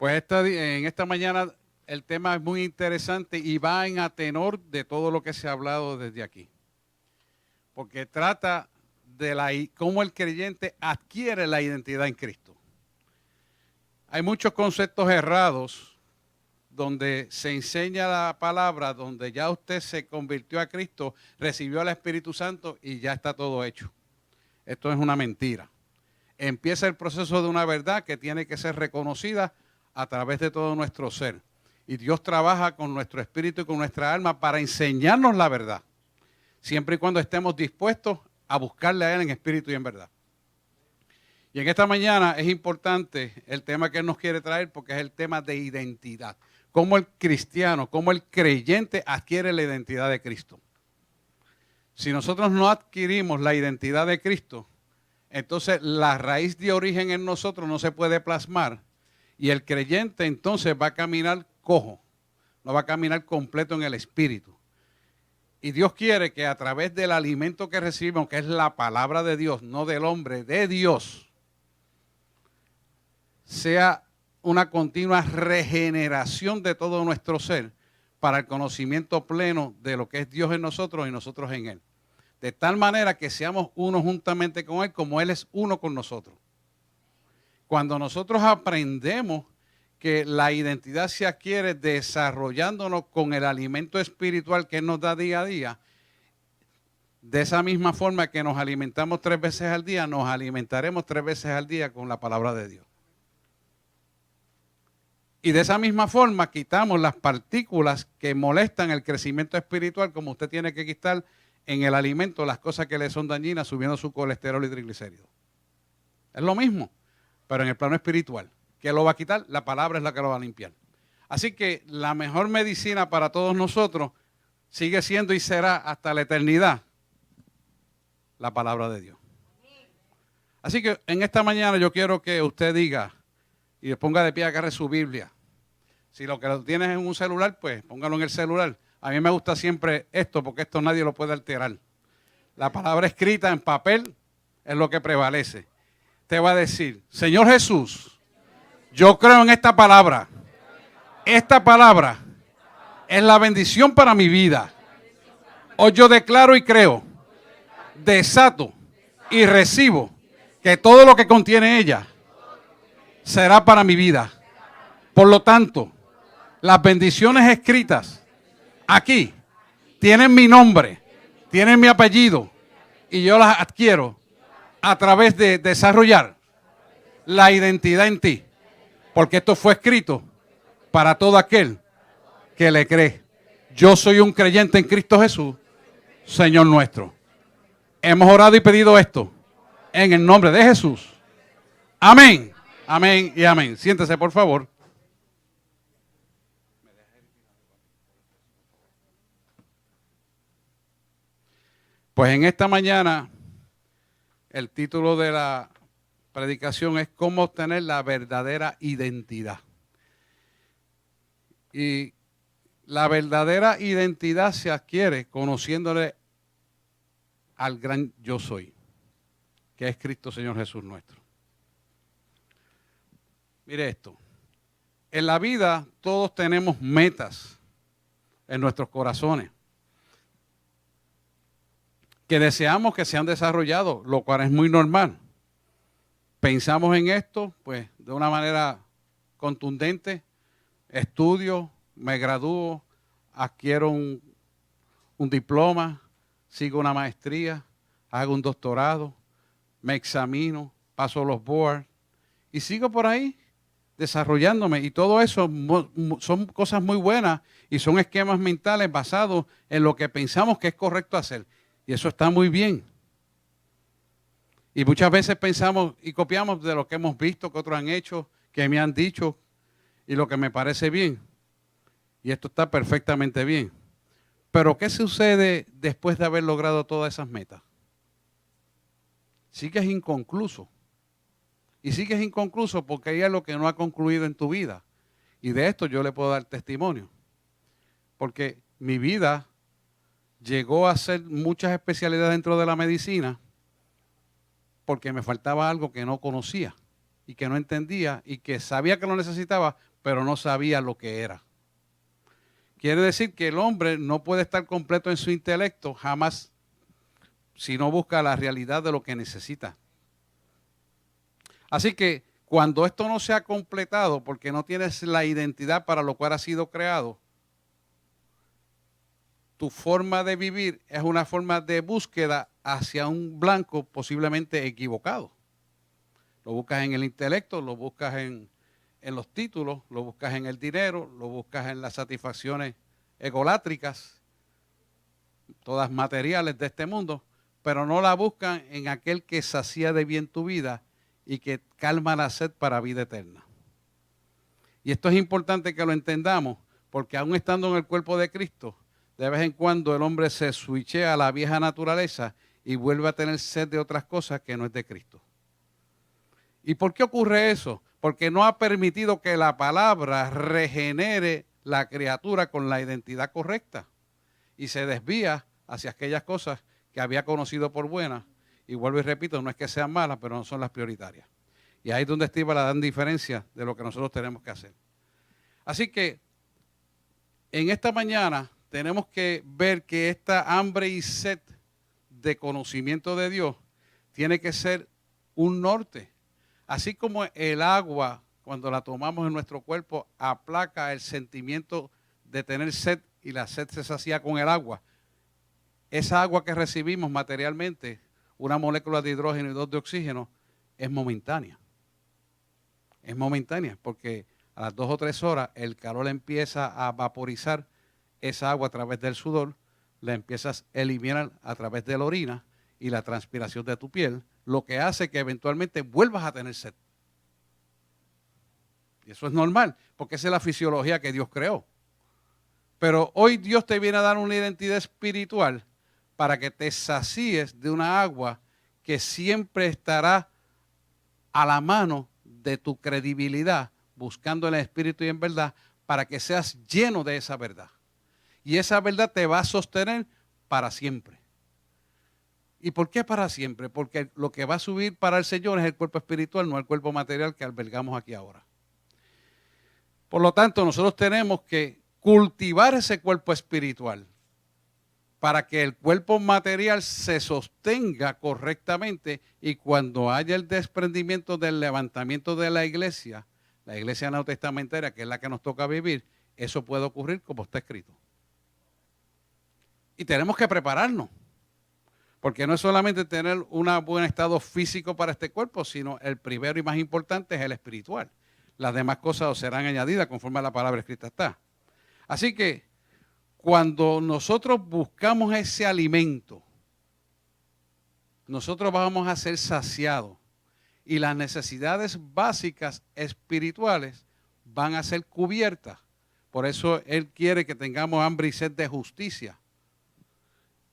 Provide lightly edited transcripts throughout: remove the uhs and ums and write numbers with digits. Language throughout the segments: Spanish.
Pues en esta mañana el tema es muy interesante y va en a tenor de todo lo que se ha hablado desde aquí. Porque trata de cómo el creyente adquiere la identidad en Cristo. Hay muchos conceptos errados donde se enseña la palabra, donde ya usted se convirtió a Cristo, recibió al Espíritu Santo y ya está todo hecho. Esto es una mentira. Empieza el proceso de una verdad que tiene que ser reconocida a través de todo nuestro ser. Y Dios trabaja con nuestro espíritu y con nuestra alma para enseñarnos la verdad, siempre y cuando estemos dispuestos a buscarle a Él en espíritu y en verdad. Y en esta mañana es importante el tema que Él nos quiere traer porque es el tema de identidad. Cómo el cristiano, cómo el creyente adquiere la identidad de Cristo. Si nosotros no adquirimos la identidad de Cristo, entonces la raíz de origen en nosotros no se puede plasmar y el creyente entonces va a caminar cojo, no va a caminar completo en el espíritu. Y Dios quiere que a través del alimento que recibimos, que es la palabra de Dios, no del hombre, de Dios, sea una continua regeneración de todo nuestro ser para el conocimiento pleno de lo que es Dios en nosotros y nosotros en Él. De tal manera que seamos uno juntamente con Él como Él es uno con nosotros. Cuando nosotros aprendemos que la identidad se adquiere desarrollándonos con el alimento espiritual que Él nos da día a día, de esa misma forma que nos alimentamos 3 veces al día, nos alimentaremos 3 veces al día con la palabra de Dios. Y de esa misma forma quitamos las partículas que molestan el crecimiento espiritual, como usted tiene que quitar en el alimento las cosas que le son dañinas, subiendo su colesterol y triglicéridos. Es lo mismo, pero en el plano espiritual. ¿Qué lo va a quitar? La palabra es la que lo va a limpiar. Así que la mejor medicina para todos nosotros sigue siendo y será hasta la eternidad la palabra de Dios. Así que en esta mañana yo quiero que usted diga y ponga de pie, agarre su Biblia. Si lo que lo tienes en un celular, pues póngalo en el celular. A mí me gusta siempre esto porque esto nadie lo puede alterar. La palabra escrita en papel es lo que prevalece. Te va a decir, Señor Jesús, yo creo en esta palabra. Esta palabra es la bendición para mi vida. Hoy yo declaro y creo, desato y recibo que todo lo que contiene ella será para mi vida. Por lo tanto, las bendiciones escritas aquí tienen mi nombre, tienen mi apellido y yo las adquiero a través de desarrollar la identidad en ti. Porque esto fue escrito para todo aquel que le cree. Yo soy un creyente en Cristo Jesús, Señor nuestro. Hemos orado y pedido esto en el nombre de Jesús. Amén, amén y amén. Siéntese, por favor. Pues en esta mañana el título de la predicación es cómo obtener la verdadera identidad. Y la verdadera identidad se adquiere conociéndole al gran yo soy, que es Cristo Señor Jesús nuestro. Mire esto, en la vida todos tenemos metas en nuestros corazones que deseamos que sean desarrollados, lo cual es muy normal. Pensamos en esto, pues, de una manera contundente, estudio, me gradúo, adquiero un diploma, sigo una maestría, hago un doctorado, me examino, paso los boards y sigo por ahí desarrollándome. Y todo eso son cosas muy buenas y son esquemas mentales basados en lo que pensamos que es correcto hacer. Y eso está muy bien. Y muchas veces pensamos y copiamos de lo que hemos visto, que otros han hecho, que me han dicho y lo que me parece bien. Y esto está perfectamente bien. Pero ¿qué sucede después de haber logrado todas esas metas? Sigues inconcluso. Y sigues inconcluso porque hay algo que no ha concluido en tu vida. Y de esto yo le puedo dar testimonio. Porque mi vida llegó a hacer muchas especialidades dentro de la medicina porque me faltaba algo que no conocía y que no entendía y que sabía que lo necesitaba, pero no sabía lo que era. Quiere decir que el hombre no puede estar completo en su intelecto jamás si no busca la realidad de lo que necesita. Así que cuando esto no se ha completado, porque no tienes la identidad para lo cual has sido creado, tu forma de vivir es una forma de búsqueda hacia un blanco posiblemente equivocado. Lo buscas en el intelecto, lo buscas en los títulos, lo buscas en el dinero, lo buscas en las satisfacciones egolátricas, todas materiales de este mundo, pero no la buscan en aquel que sacía de bien tu vida y que calma la sed para vida eterna. Y esto es importante que lo entendamos, porque aún estando en el cuerpo de Cristo, de vez en cuando el hombre se switchea a la vieja naturaleza y vuelve a tener sed de otras cosas que no es de Cristo. ¿Y por qué ocurre eso? Porque no ha permitido que la palabra regenere la criatura con la identidad correcta y se desvía hacia aquellas cosas que había conocido por buenas. Y vuelvo y repito, no es que sean malas, pero no son las prioritarias. Y ahí es donde está la gran diferencia de lo que nosotros tenemos que hacer. Así que en esta mañana tenemos que ver que esta hambre y sed de conocimiento de Dios tiene que ser un norte. Así como el agua, cuando la tomamos en nuestro cuerpo, aplaca el sentimiento de tener sed y la sed se sacia con el agua. Esa agua que recibimos materialmente, una molécula de hidrógeno y 2 de oxígeno, es momentánea. Es momentánea porque a las 2 o 3 horas el calor empieza a vaporizar esa agua a través del sudor, la empiezas a eliminar a través de la orina y la transpiración de tu piel, lo que hace que eventualmente vuelvas a tener sed. Y eso es normal, porque esa es la fisiología que Dios creó. Pero hoy Dios te viene a dar una identidad espiritual para que te sacíes de una agua que siempre estará a la mano de tu credibilidad, buscando en el Espíritu y en verdad, para que seas lleno de esa verdad. Y esa verdad te va a sostener para siempre. ¿Y por qué para siempre? Porque lo que va a subir para el Señor es el cuerpo espiritual, no el cuerpo material que albergamos aquí ahora. Por lo tanto, nosotros tenemos que cultivar ese cuerpo espiritual para que el cuerpo material se sostenga correctamente y cuando haya el desprendimiento del levantamiento de la iglesia neotestamentaria, que es la que nos toca vivir, eso puede ocurrir como está escrito. Y tenemos que prepararnos, porque no es solamente tener un buen estado físico para este cuerpo, sino el primero y más importante es el espiritual. Las demás cosas os serán añadidas conforme a la palabra escrita está. Así que cuando nosotros buscamos ese alimento, nosotros vamos a ser saciados y las necesidades básicas espirituales van a ser cubiertas. Por eso Él quiere que tengamos hambre y sed de justicia.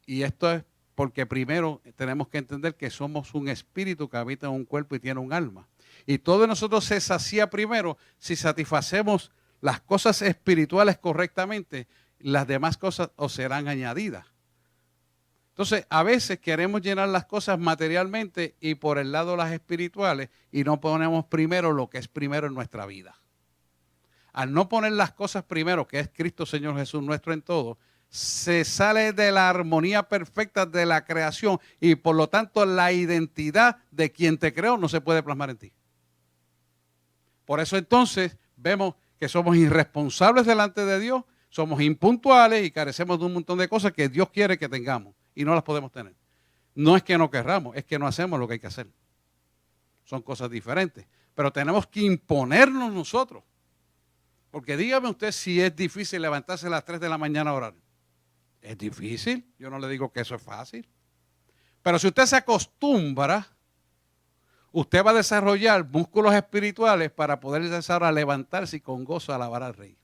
Y esto es porque primero tenemos que entender que somos un espíritu que habita en un cuerpo y tiene un alma. Y todo de nosotros se sacía primero si satisfacemos las cosas espirituales correctamente, las demás cosas os serán añadidas. Entonces, a veces queremos llenar las cosas materialmente y por el lado las espirituales y no ponemos primero lo que es primero en nuestra vida. Al no poner las cosas primero, que es Cristo Señor Jesús nuestro en todo, se sale de la armonía perfecta de la creación y por lo tanto la identidad de quien te creó no se puede plasmar en ti. Por eso entonces vemos que somos irresponsables delante de Dios, somos impuntuales y carecemos de un montón de cosas que Dios quiere que tengamos y no las podemos tener. No es que no querramos, es que no hacemos lo que hay que hacer. Son cosas diferentes, pero tenemos que imponernos nosotros. Porque dígame usted si es difícil levantarse a las 3 de la mañana a orar. Es difícil, yo no le digo que eso es fácil. Pero si usted se acostumbra, usted va a desarrollar músculos espirituales para poder empezar a levantarse y con gozo alabar al Rey.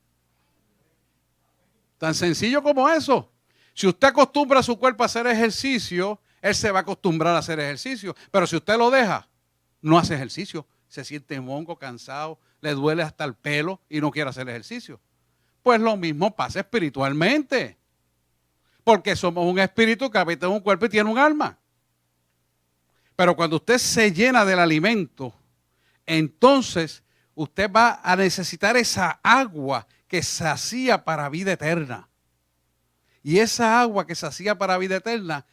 Tan sencillo como eso. Si usted acostumbra a su cuerpo a hacer ejercicio, él se va a acostumbrar a hacer ejercicio. Pero si usted lo deja, no hace ejercicio. Se siente mongo, cansado, le duele hasta el pelo y no quiere hacer ejercicio. Pues lo mismo pasa espiritualmente. Porque somos un espíritu que habita en un cuerpo y tiene un alma. Pero cuando usted se llena del alimento, entonces usted va a necesitar esa agua que sacía para vida eterna. Y esa agua que sacía para vida eterna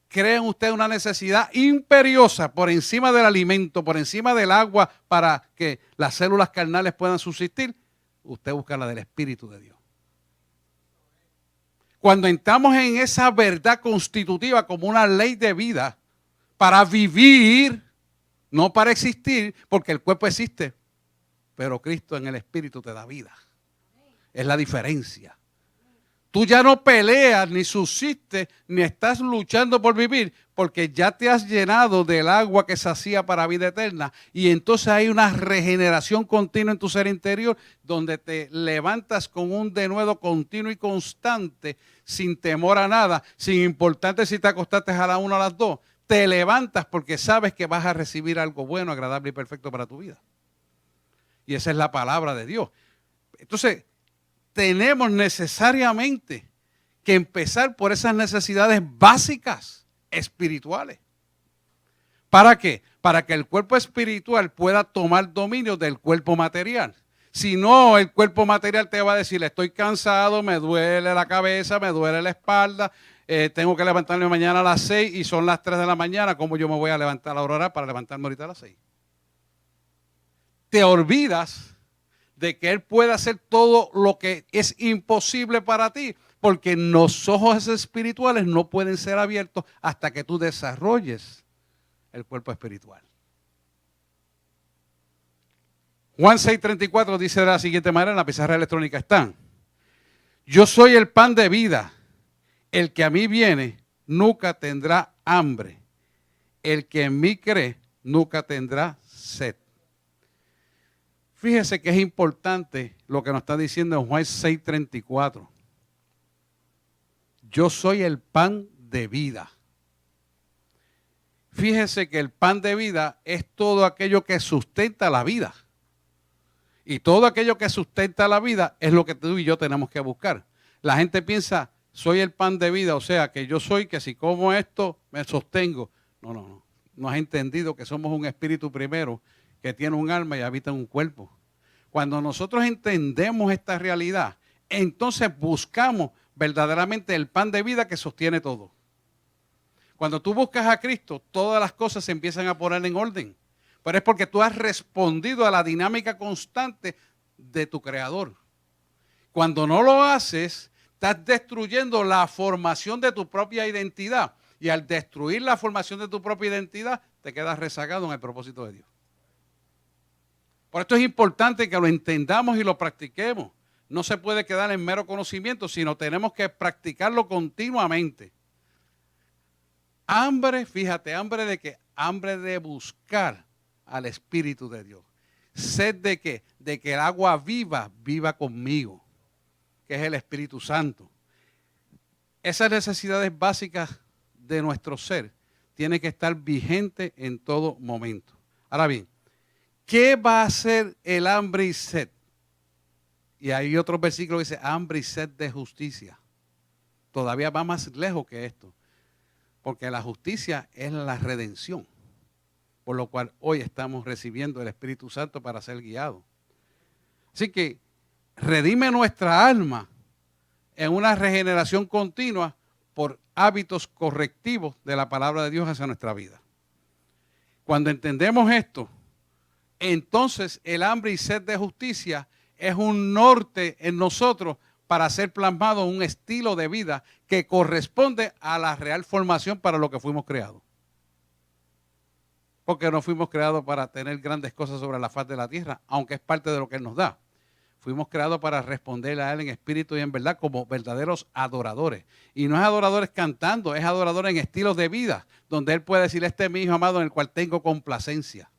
crea en usted una necesidad imperiosa por encima del alimento, por encima del agua para que las células carnales puedan subsistir. Usted busca la del Espíritu de Dios. Cuando entramos en esa verdad constitutiva como una ley de vida para vivir, no para existir, porque el cuerpo existe, pero Cristo en el Espíritu te da vida. Es la diferencia. Tú ya no peleas, ni subsistes, ni estás luchando por vivir, porque ya te has llenado del agua que sacía para vida eterna. Y entonces hay una regeneración continua en tu ser interior, donde te levantas con un denuedo continuo y constante, sin temor a nada, sin importarte si te acostaste a la 1 o a las 2. Te levantas porque sabes que vas a recibir algo bueno, agradable y perfecto para tu vida. Y esa es la palabra de Dios. Entonces, tenemos necesariamente que empezar por esas necesidades básicas espirituales. ¿Para qué? Para que el cuerpo espiritual pueda tomar dominio del cuerpo material. Si no, el cuerpo material te va a decir, estoy cansado, me duele la cabeza, me duele la espalda, tengo que levantarme mañana a las 6 y son las 3 de la mañana, ¿cómo yo me voy a levantar a orar para levantarme ahorita a las 6? Te olvidas de que Él puede hacer todo lo que es imposible para ti, porque los ojos espirituales no pueden ser abiertos hasta que tú desarrolles el cuerpo espiritual. Juan 6:34 dice de la siguiente manera, en la pizarra electrónica están: yo soy el pan de vida, el que a mí viene nunca tendrá hambre, el que en mí cree nunca tendrá sed. Fíjese que es importante lo que nos está diciendo en Juan 6:34. Yo soy el pan de vida. Fíjese que el pan de vida es todo aquello que sustenta la vida. Y todo aquello que sustenta la vida es lo que tú y yo tenemos que buscar. La gente piensa, soy el pan de vida, o sea, que yo soy, que si como esto, me sostengo. No. No has entendido que somos un espíritu primero, que tiene un alma y habita en un cuerpo. Cuando nosotros entendemos esta realidad, entonces buscamos verdaderamente el pan de vida que sostiene todo. Cuando tú buscas a Cristo, todas las cosas se empiezan a poner en orden. Pero es porque tú has respondido a la dinámica constante de tu Creador. Cuando no lo haces, estás destruyendo la formación de tu propia identidad. Y al destruir la formación de tu propia identidad, te quedas rezagado en el propósito de Dios. Por esto es importante que lo entendamos y lo practiquemos. No se puede quedar en mero conocimiento, sino tenemos que practicarlo continuamente. Hambre, fíjate, hambre de qué? Hambre de buscar al Espíritu de Dios. Sed de qué? De que el agua viva conmigo, que es el Espíritu Santo. Esas necesidades básicas de nuestro ser tienen que estar vigentes en todo momento. Ahora bien, ¿qué va a hacer el hambre y sed? Y hay otro versículo que dice hambre y sed de justicia. Todavía va más lejos que esto. Porque la justicia es la redención. Por lo cual hoy estamos recibiendo el Espíritu Santo para ser guiados. Así que redime nuestra alma en una regeneración continua por hábitos correctivos de la palabra de Dios hacia nuestra vida. Cuando entendemos esto, entonces el hambre y sed de justicia es un norte en nosotros para ser plasmado un estilo de vida que corresponde a la real formación para lo que fuimos creados. Porque no fuimos creados para tener grandes cosas sobre la faz de la tierra, aunque es parte de lo que Él nos da. Fuimos creados para responder a Él en espíritu y en verdad como verdaderos adoradores. Y no es adoradores cantando, es adoradores en estilos de vida, donde Él puede decir, este es mi Hijo amado en el cual tengo complacencia.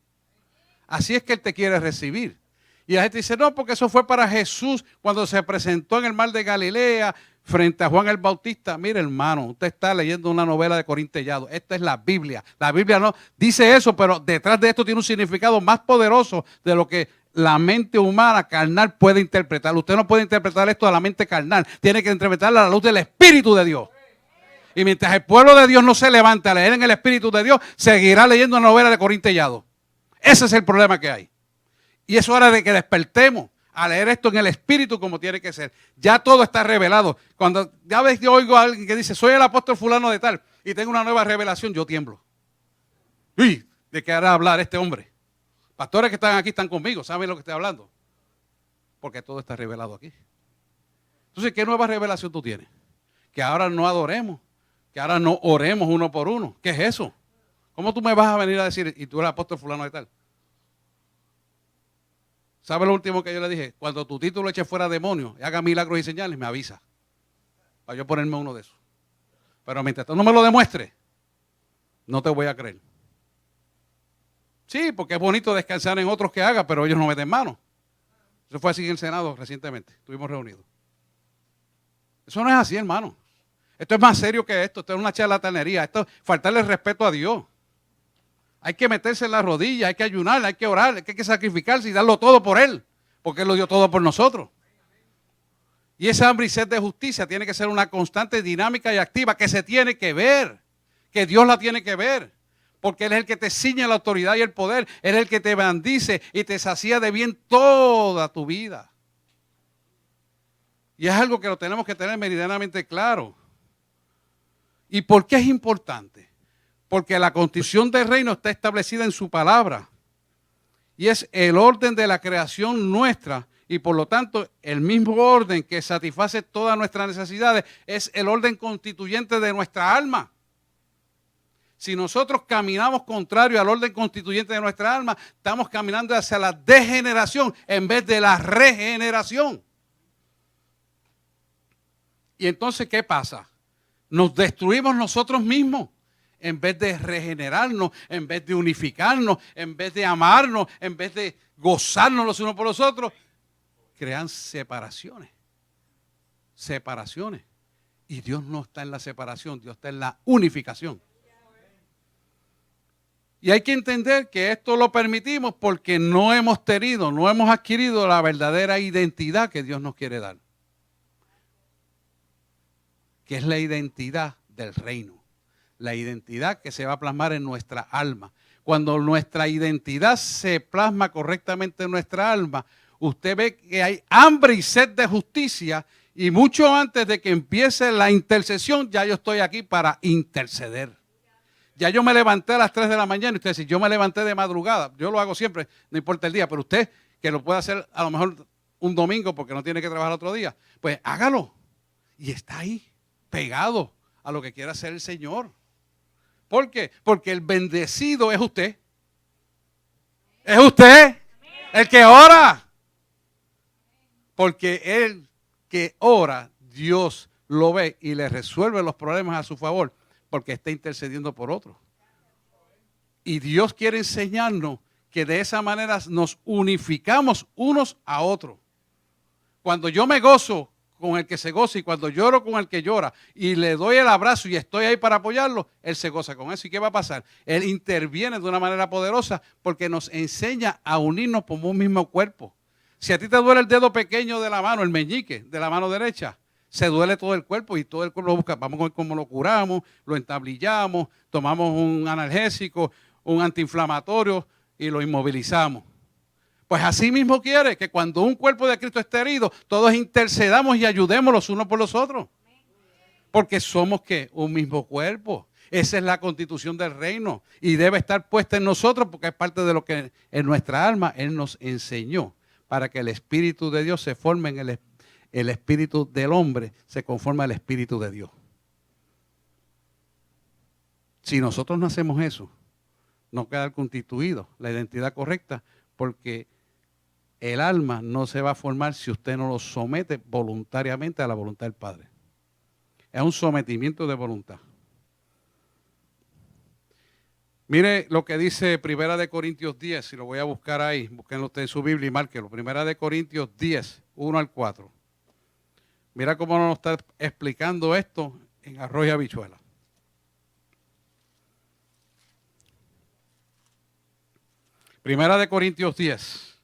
Así es que Él te quiere recibir. Y la gente dice, no, porque eso fue para Jesús cuando se presentó en el mar de Galilea frente a Juan el Bautista. Mire, hermano, usted está leyendo una novela de Corín Tellado. Esta es la Biblia. La Biblia no dice eso, pero detrás de esto tiene un significado más poderoso de lo que la mente humana carnal puede interpretar. Usted no puede interpretar esto a la mente carnal. Tiene que interpretarla a la luz del Espíritu de Dios. Y mientras el pueblo de Dios no se levante a leer en el Espíritu de Dios, seguirá leyendo una novela de Corín Tellado. Ese es el problema que hay. Y es hora de que despertemos a leer esto en el Espíritu como tiene que ser. Ya todo está revelado. Cuando ya ves, yo oigo a alguien que dice, soy el apóstol fulano de tal, y tengo una nueva revelación, yo tiemblo. Uy, ¿de qué hará hablar este hombre? Pastores que están aquí están conmigo, saben lo que estoy hablando. Porque todo está revelado aquí. Entonces, ¿qué nueva revelación tú tienes? Que ahora no adoremos, que ahora no oremos uno por uno. ¿Qué es eso? ¿Cómo tú me vas a venir a decir, y tú eres apóstol fulano de tal? ¿Sabe lo último que yo le dije? Cuando tu título eche fuera demonios y haga milagros y señales, me avisa. Para yo ponerme uno de esos. Pero mientras tú no me lo demuestres, no te voy a creer. Sí, porque es bonito descansar en otros que haga, pero ellos no meten mano. Eso fue así en el Senado recientemente. Estuvimos reunidos. Eso no es así, hermano. Esto es más serio que esto. Esto es una charlatanería. Esto es faltarle respeto a Dios. Hay que meterse en las rodillas, hay que ayunar, hay que orar, hay que sacrificarse y darlo todo por Él. Porque Él lo dio todo por nosotros. Y esa hambre y sed de justicia tiene que ser una constante, dinámica y activa que se tiene que ver. Que Dios la tiene que ver. Porque Él es el que te ciñe la autoridad y el poder. Él es el que te bendice y te sacía de bien toda tu vida. Y es algo que lo tenemos que tener meridianamente claro. ¿Y por qué es importante? Porque la constitución del reino está establecida en su palabra. Y es el orden de la creación nuestra. Y por lo tanto, el mismo orden que satisface todas nuestras necesidades es el orden constituyente de nuestra alma. Si nosotros caminamos contrario al orden constituyente de nuestra alma, estamos caminando hacia la degeneración en vez de la regeneración. Y entonces, ¿qué pasa? Nos destruimos nosotros mismos. En vez de regenerarnos, en vez de unificarnos, en vez de amarnos, en vez de gozarnos los unos por los otros, crean separaciones. Separaciones. Y Dios no está en la separación, Dios está en la unificación. Y hay que entender que esto lo permitimos porque no hemos tenido, no hemos adquirido la verdadera identidad que Dios nos quiere dar. Que es la identidad del reino. La identidad que se va a plasmar en nuestra alma. Cuando nuestra identidad se plasma correctamente en nuestra alma, usted ve que hay hambre y sed de justicia y mucho antes de que empiece la intercesión, ya yo estoy aquí para interceder. Ya yo me levanté a las 3 de la mañana y usted dice, yo me levanté de madrugada. Yo lo hago siempre, no importa el día, pero usted que lo puede hacer a lo mejor un domingo porque no tiene que trabajar otro día, pues hágalo. Y está ahí, pegado a lo que quiera hacer el Señor. ¿Por qué? Porque el bendecido es usted. Es usted el que ora. Porque el que ora, Dios lo ve y le resuelve los problemas a su favor porque está intercediendo por otro. Y Dios quiere enseñarnos que de esa manera nos unificamos unos a otros. Cuando yo me gozo con el que se goza y cuando lloro con el que llora y le doy el abrazo y estoy ahí para apoyarlo, Él se goza con eso. ¿Y qué va a pasar? Él interviene de una manera poderosa porque nos enseña a unirnos como un mismo cuerpo. Si a ti te duele el dedo pequeño de la mano, el meñique de la mano derecha, se duele todo el cuerpo y todo el cuerpo lo busca. Vamos a ver cómo lo curamos, lo entablillamos, tomamos un analgésico, un antiinflamatorio y lo inmovilizamos. Pues así mismo quiere que cuando un cuerpo de Cristo esté herido, todos intercedamos y ayudemos los unos por los otros. Porque somos ¿qué? Un mismo cuerpo. Esa es la constitución del reino y debe estar puesta en nosotros porque es parte de lo que en nuestra alma Él nos enseñó para que el Espíritu de Dios se forme en el espíritu del hombre, se conforma al Espíritu de Dios. Si nosotros no hacemos eso, no queda constituido la identidad correcta porque el alma no se va a formar si usted no lo somete voluntariamente a la voluntad del Padre. Es un sometimiento de voluntad. Mire lo que dice 1 Corintios 10, si lo voy a buscar ahí, búsquenlo usted en su Biblia y márquelo. 1 Corintios 10, 1 al 4. Mira cómo nos está explicando esto en arroz y habichuela. Primera de Corintios 10,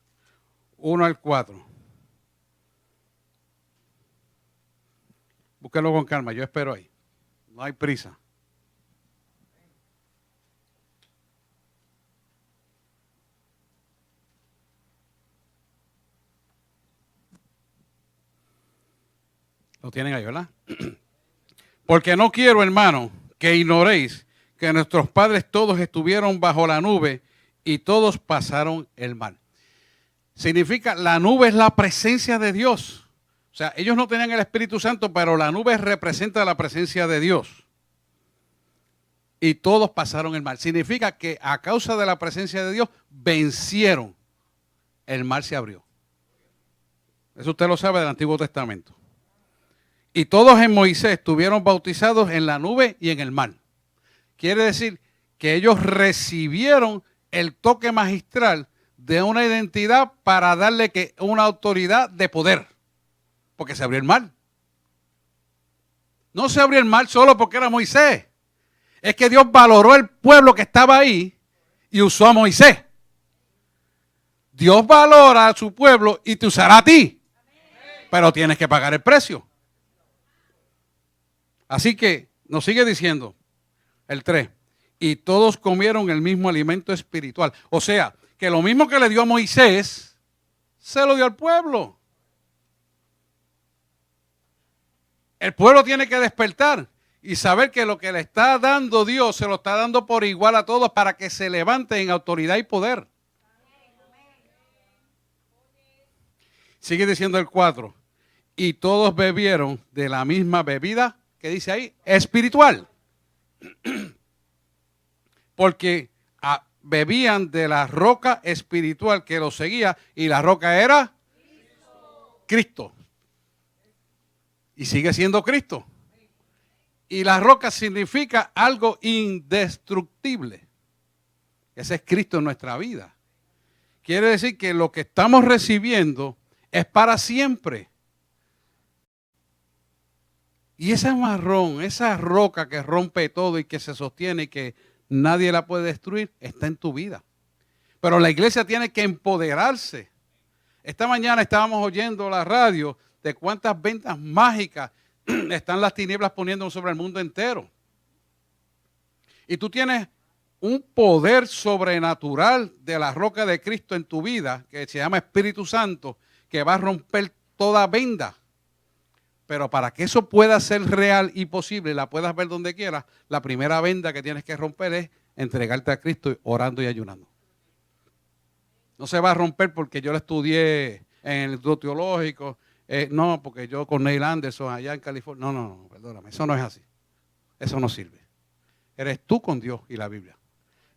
1 al 4. Búsquenlo con calma, yo espero ahí. No hay prisa. Lo tienen ahí, ¿verdad? Porque no quiero, hermano, que ignoréis que nuestros padres todos estuvieron bajo la nube y todos pasaron el mar. Significa, la nube es la presencia de Dios. O sea, ellos no tenían el Espíritu Santo, pero la nube representa la presencia de Dios. Y todos pasaron el mar. Significa que a causa de la presencia de Dios, vencieron. El mar se abrió. Eso usted lo sabe del Antiguo Testamento. Y todos en Moisés estuvieron bautizados en la nube y en el mar. Quiere decir que ellos recibieron el toque magistral de una identidad para darle una autoridad de poder. Porque se abrió el mar. No se abrió el mar solo porque era Moisés. Es que Dios valoró el pueblo que estaba ahí y usó a Moisés. Dios valora a su pueblo y te usará a ti. Pero tienes que pagar el precio. Así que nos sigue diciendo el 3. Y todos comieron el mismo alimento espiritual. O sea, que lo mismo que le dio a Moisés, se lo dio al pueblo. El pueblo tiene que despertar y saber que lo que le está dando Dios se lo está dando por igual a todos para que se levanten en autoridad y poder. Sigue diciendo el 4. Y todos bebieron de la misma bebida, que dice ahí, espiritual. Porque bebían de la roca espiritual que los seguía y la roca era Cristo. Y sigue siendo Cristo. Y la roca significa algo indestructible. Ese es Cristo en nuestra vida. Quiere decir que lo que estamos recibiendo es para siempre. Y ese marrón, esa roca que rompe todo y que se sostiene y que nadie la puede destruir, está en tu vida. Pero la iglesia tiene que empoderarse. Esta mañana estábamos oyendo la radio de cuántas ventas mágicas están las tinieblas poniendo sobre el mundo entero. Y tú tienes un poder sobrenatural de la roca de Cristo en tu vida, que se llama Espíritu Santo, que va a romper toda venda. Pero para que eso pueda ser real y posible, la puedas ver donde quieras, la primera venda que tienes que romper es entregarte a Cristo orando y ayunando. No se va a romper porque yo lo estudié en el Instituto Teológico, no, porque yo con Neil Anderson allá en California. No, perdóname, eso no es así. Eso no sirve. Eres tú con Dios y la Biblia.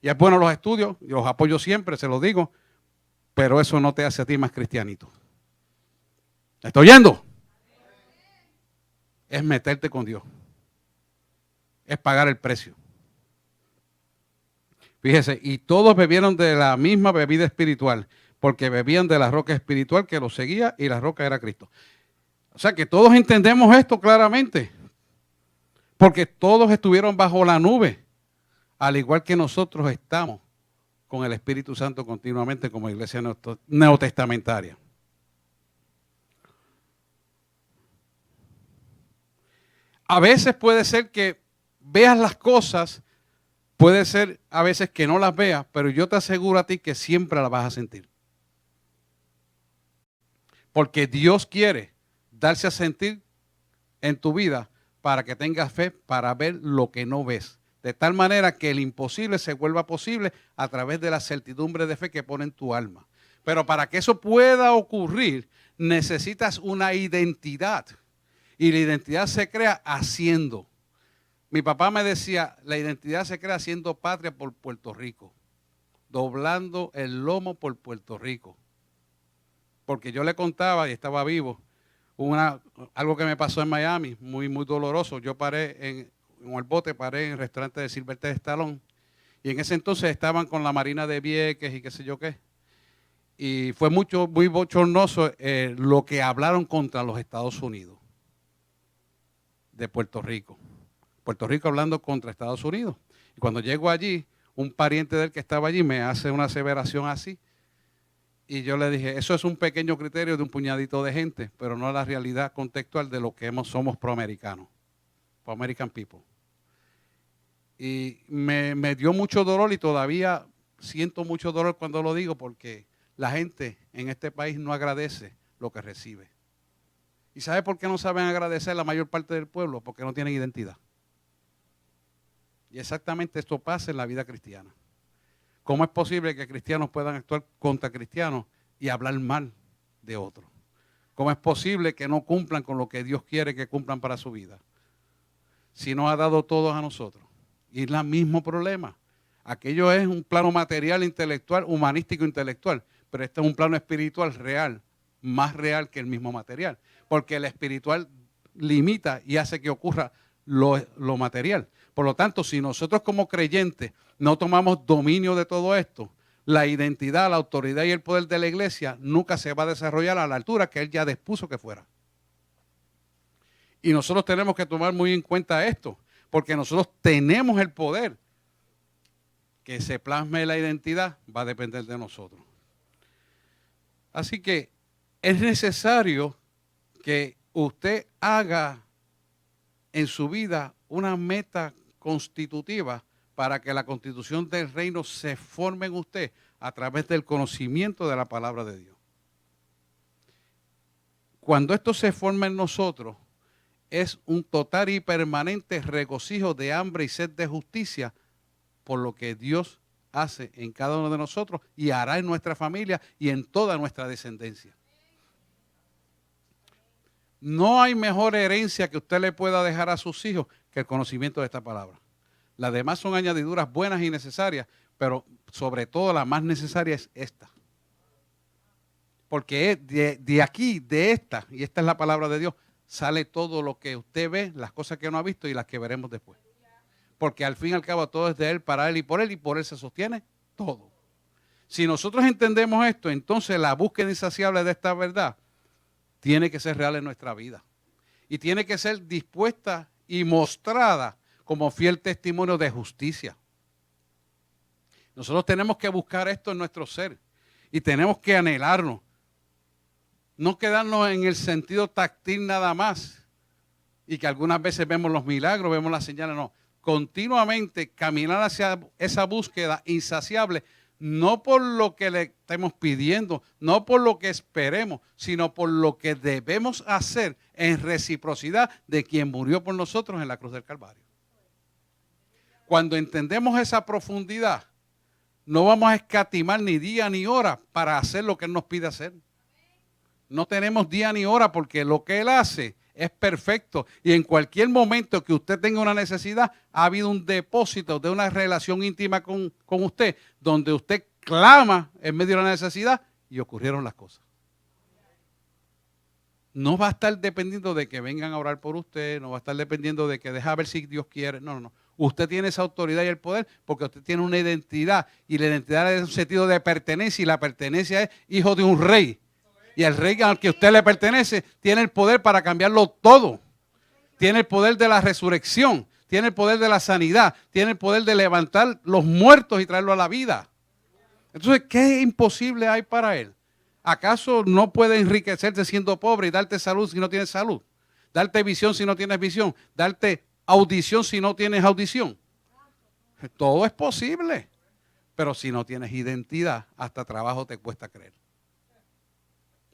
Y es bueno los estudios, yo los apoyo siempre, se los digo, pero eso no te hace a ti más cristianito. ¿Me estoy oyendo? Es meterte con Dios. Es pagar el precio. Fíjese, y todos bebieron de la misma bebida espiritual, porque bebían de la roca espiritual que los seguía y la roca era Cristo. O sea que todos entendemos esto claramente, porque todos estuvieron bajo la nube, al igual que nosotros estamos con el Espíritu Santo continuamente como iglesia neotestamentaria. A veces puede ser que veas las cosas, puede ser a veces que no las veas, pero yo te aseguro a ti que siempre las vas a sentir. Porque Dios quiere darse a sentir en tu vida para que tengas fe para ver lo que no ves. De tal manera que el imposible se vuelva posible a través de la certidumbre de fe que pone en tu alma. Pero para que eso pueda ocurrir, necesitas una identidad. Y la identidad se crea haciendo. Mi papá me decía, la identidad se crea haciendo patria por Puerto Rico. Doblando el lomo por Puerto Rico. Porque yo le contaba, y estaba vivo, algo que me pasó en Miami, muy, muy doloroso. Yo paré en el bote, paré en el restaurante de Sylvester Stallone. Y en ese entonces estaban con la Marina de Vieques y qué sé yo qué. Y fue muy bochornoso lo que hablaron contra los Estados Unidos de Puerto Rico. Puerto Rico hablando contra Estados Unidos. Y cuando llego allí, un pariente de él que estaba allí me hace una aseveración así. Y yo le dije, eso es un pequeño criterio de un puñadito de gente, pero no la realidad contextual de lo que somos proamericanos, pro-American people. Y me dio mucho dolor y todavía siento mucho dolor cuando lo digo porque la gente en este país no agradece lo que recibe. ¿Y sabe por qué no saben agradecer la mayor parte del pueblo? Porque no tienen identidad. Y exactamente esto pasa en la vida cristiana. ¿Cómo es posible que cristianos puedan actuar contra cristianos y hablar mal de otros? ¿Cómo es posible que no cumplan con lo que Dios quiere que cumplan para su vida? Si nos ha dado todos a nosotros. Y es el mismo problema. Aquello es un plano material, intelectual, humanístico, intelectual. Pero este es un plano espiritual real, más real que el mismo material. Porque el espiritual limita y hace que ocurra lo material. Por lo tanto, si nosotros como creyentes no tomamos dominio de todo esto, la identidad, la autoridad y el poder de la iglesia nunca se va a desarrollar a la altura que Él ya dispuso que fuera. Y nosotros tenemos que tomar muy en cuenta esto, porque nosotros tenemos el poder. Que se plasme la identidad va a depender de nosotros. Así que es necesario que usted haga en su vida una meta constitutiva para que la constitución del reino se forme en usted a través del conocimiento de la palabra de Dios. Cuando esto se forma en nosotros, es un total y permanente regocijo de hambre y sed de justicia por lo que Dios hace en cada uno de nosotros y hará en nuestra familia y en toda nuestra descendencia. No hay mejor herencia que usted le pueda dejar a sus hijos que el conocimiento de esta palabra. Las demás son añadiduras buenas y necesarias, pero sobre todo la más necesaria es esta. Porque de aquí, de esta, y esta es la palabra de Dios, sale todo lo que usted ve, las cosas que no ha visto y las que veremos después. Porque al fin y al cabo todo es de Él, para Él y por Él se sostiene todo. Si nosotros entendemos esto, entonces la búsqueda insaciable de esta verdad tiene que ser real en nuestra vida. Y tiene que ser dispuesta y mostrada como fiel testimonio de justicia. Nosotros tenemos que buscar esto en nuestro ser y tenemos que anhelarlo. No quedarnos en el sentido táctil nada más y que algunas veces vemos los milagros, vemos las señales, no. Continuamente caminar hacia esa búsqueda insaciable, no por lo que le estemos pidiendo, no por lo que esperemos, sino por lo que debemos hacer en reciprocidad de quien murió por nosotros en la cruz del Calvario. Cuando entendemos esa profundidad, no vamos a escatimar ni día ni hora para hacer lo que Él nos pide hacer. No tenemos día ni hora porque lo que Él hace es perfecto. Y en cualquier momento que usted tenga una necesidad, ha habido un depósito de una relación íntima con usted, donde usted clama en medio de la necesidad y ocurrieron las cosas. No va a estar dependiendo de que vengan a orar por usted, no va a estar dependiendo de que deja ver si Dios quiere. No, no, no. Usted tiene esa autoridad y el poder porque usted tiene una identidad y la identidad es un sentido de pertenencia y la pertenencia es hijo de un rey. Y el rey al que usted le pertenece tiene el poder para cambiarlo todo. Tiene el poder de la resurrección, tiene el poder de la sanidad, tiene el poder de levantar los muertos y traerlos a la vida. Entonces, ¿qué imposible hay para Él? ¿Acaso no puede enriquecerte siendo pobre y darte salud si no tienes salud? Darte visión si no tienes visión, darte audición si no tienes audición. Todo es posible, pero si no tienes identidad, hasta trabajo te cuesta creer.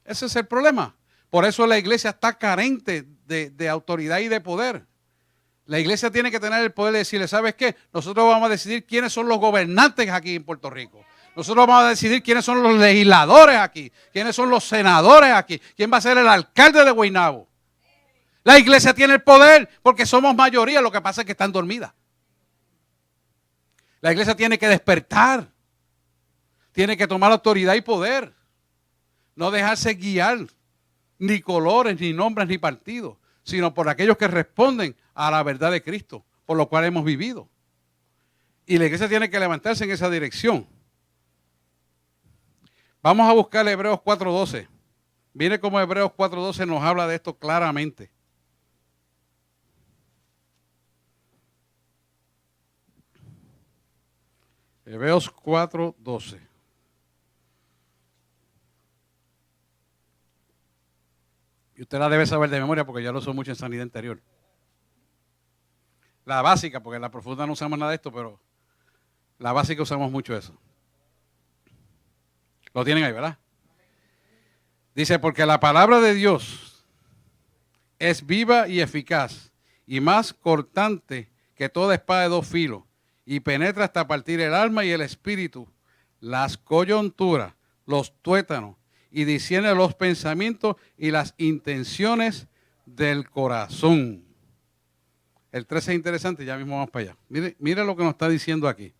Ese es el problema. Por eso la iglesia está carente de autoridad y de poder. La iglesia tiene que tener el poder de decirle, ¿sabes qué? Nosotros vamos a decidir quiénes son los gobernantes aquí en Puerto Rico. Nosotros vamos a decidir quiénes son los legisladores aquí, quiénes son los senadores aquí, quién va a ser el alcalde de Guaynabo. La iglesia tiene el poder porque somos mayoría, lo que pasa es que están dormidas. La iglesia tiene que despertar, tiene que tomar autoridad y poder, no dejarse guiar ni colores, ni nombres, ni partidos, sino por aquellos que responden a la verdad de Cristo, por lo cual hemos vivido. Y la iglesia tiene que levantarse en esa dirección. Vamos a buscar Hebreos 4:12. Mire cómo Hebreos 4:12 nos habla de esto claramente. Hebreos 4:12. Y usted la debe saber de memoria porque ya lo usó mucho en sanidad interior. La básica, porque en la profunda no usamos nada de esto, pero la básica usamos mucho eso. Lo tienen ahí, ¿verdad? Dice, porque la palabra de Dios es viva y eficaz, y más cortante que toda espada de dos filos, y penetra hasta partir el alma y el espíritu, las coyunturas, los tuétanos, y discierne los pensamientos y las intenciones del corazón. El 13 es interesante, ya mismo vamos para allá. Mire lo que nos está diciendo aquí.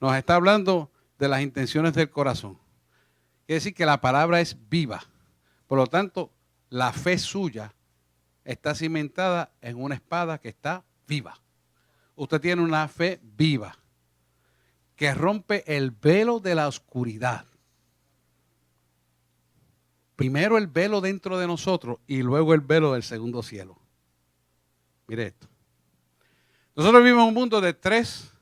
Nos está hablando de las intenciones del corazón. Quiere decir que la palabra es viva. Por lo tanto, la fe suya está cimentada en una espada que está viva. Usted tiene una fe viva que rompe el velo de la oscuridad. Primero el velo dentro de nosotros y luego el velo del segundo cielo. Mire esto. Nosotros vivimos en un mundo de tres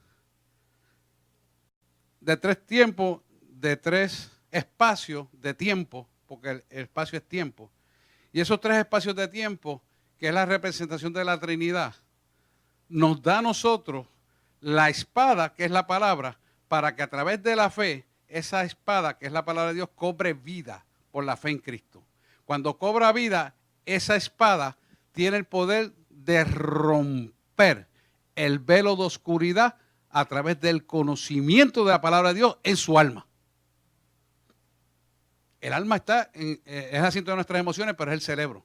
tiempos, de tres espacios de tiempo, porque el espacio es tiempo. Y esos tres espacios de tiempo, que es la representación de la Trinidad, nos da a nosotros la espada, que es la palabra, para que a través de la fe, esa espada, que es la palabra de Dios, cobre vida por la fe en Cristo. Cuando cobra vida, esa espada tiene el poder de romper el velo de oscuridad a través del conocimiento de la palabra de Dios en su alma. El alma es el asiento de nuestras emociones, pero es el cerebro.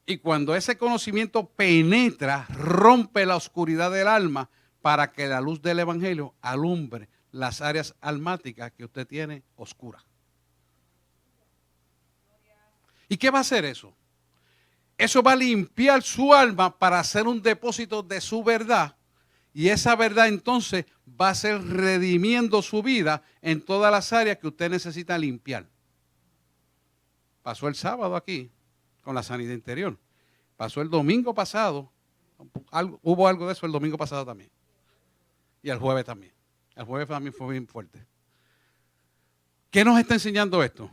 Y cuando ese conocimiento penetra, rompe la oscuridad del alma para que la luz del evangelio alumbre las áreas almáticas que usted tiene oscuras. ¿Y qué va a hacer eso? Eso va a limpiar su alma para hacer un depósito de su verdad. Y esa verdad entonces va a ser redimiendo su vida en todas las áreas que usted necesita limpiar. Pasó el sábado aquí con la sanidad interior. Pasó el domingo pasado. Hubo algo de eso el domingo pasado también. Y el jueves también. El jueves también fue bien fuerte. ¿Qué nos está enseñando esto?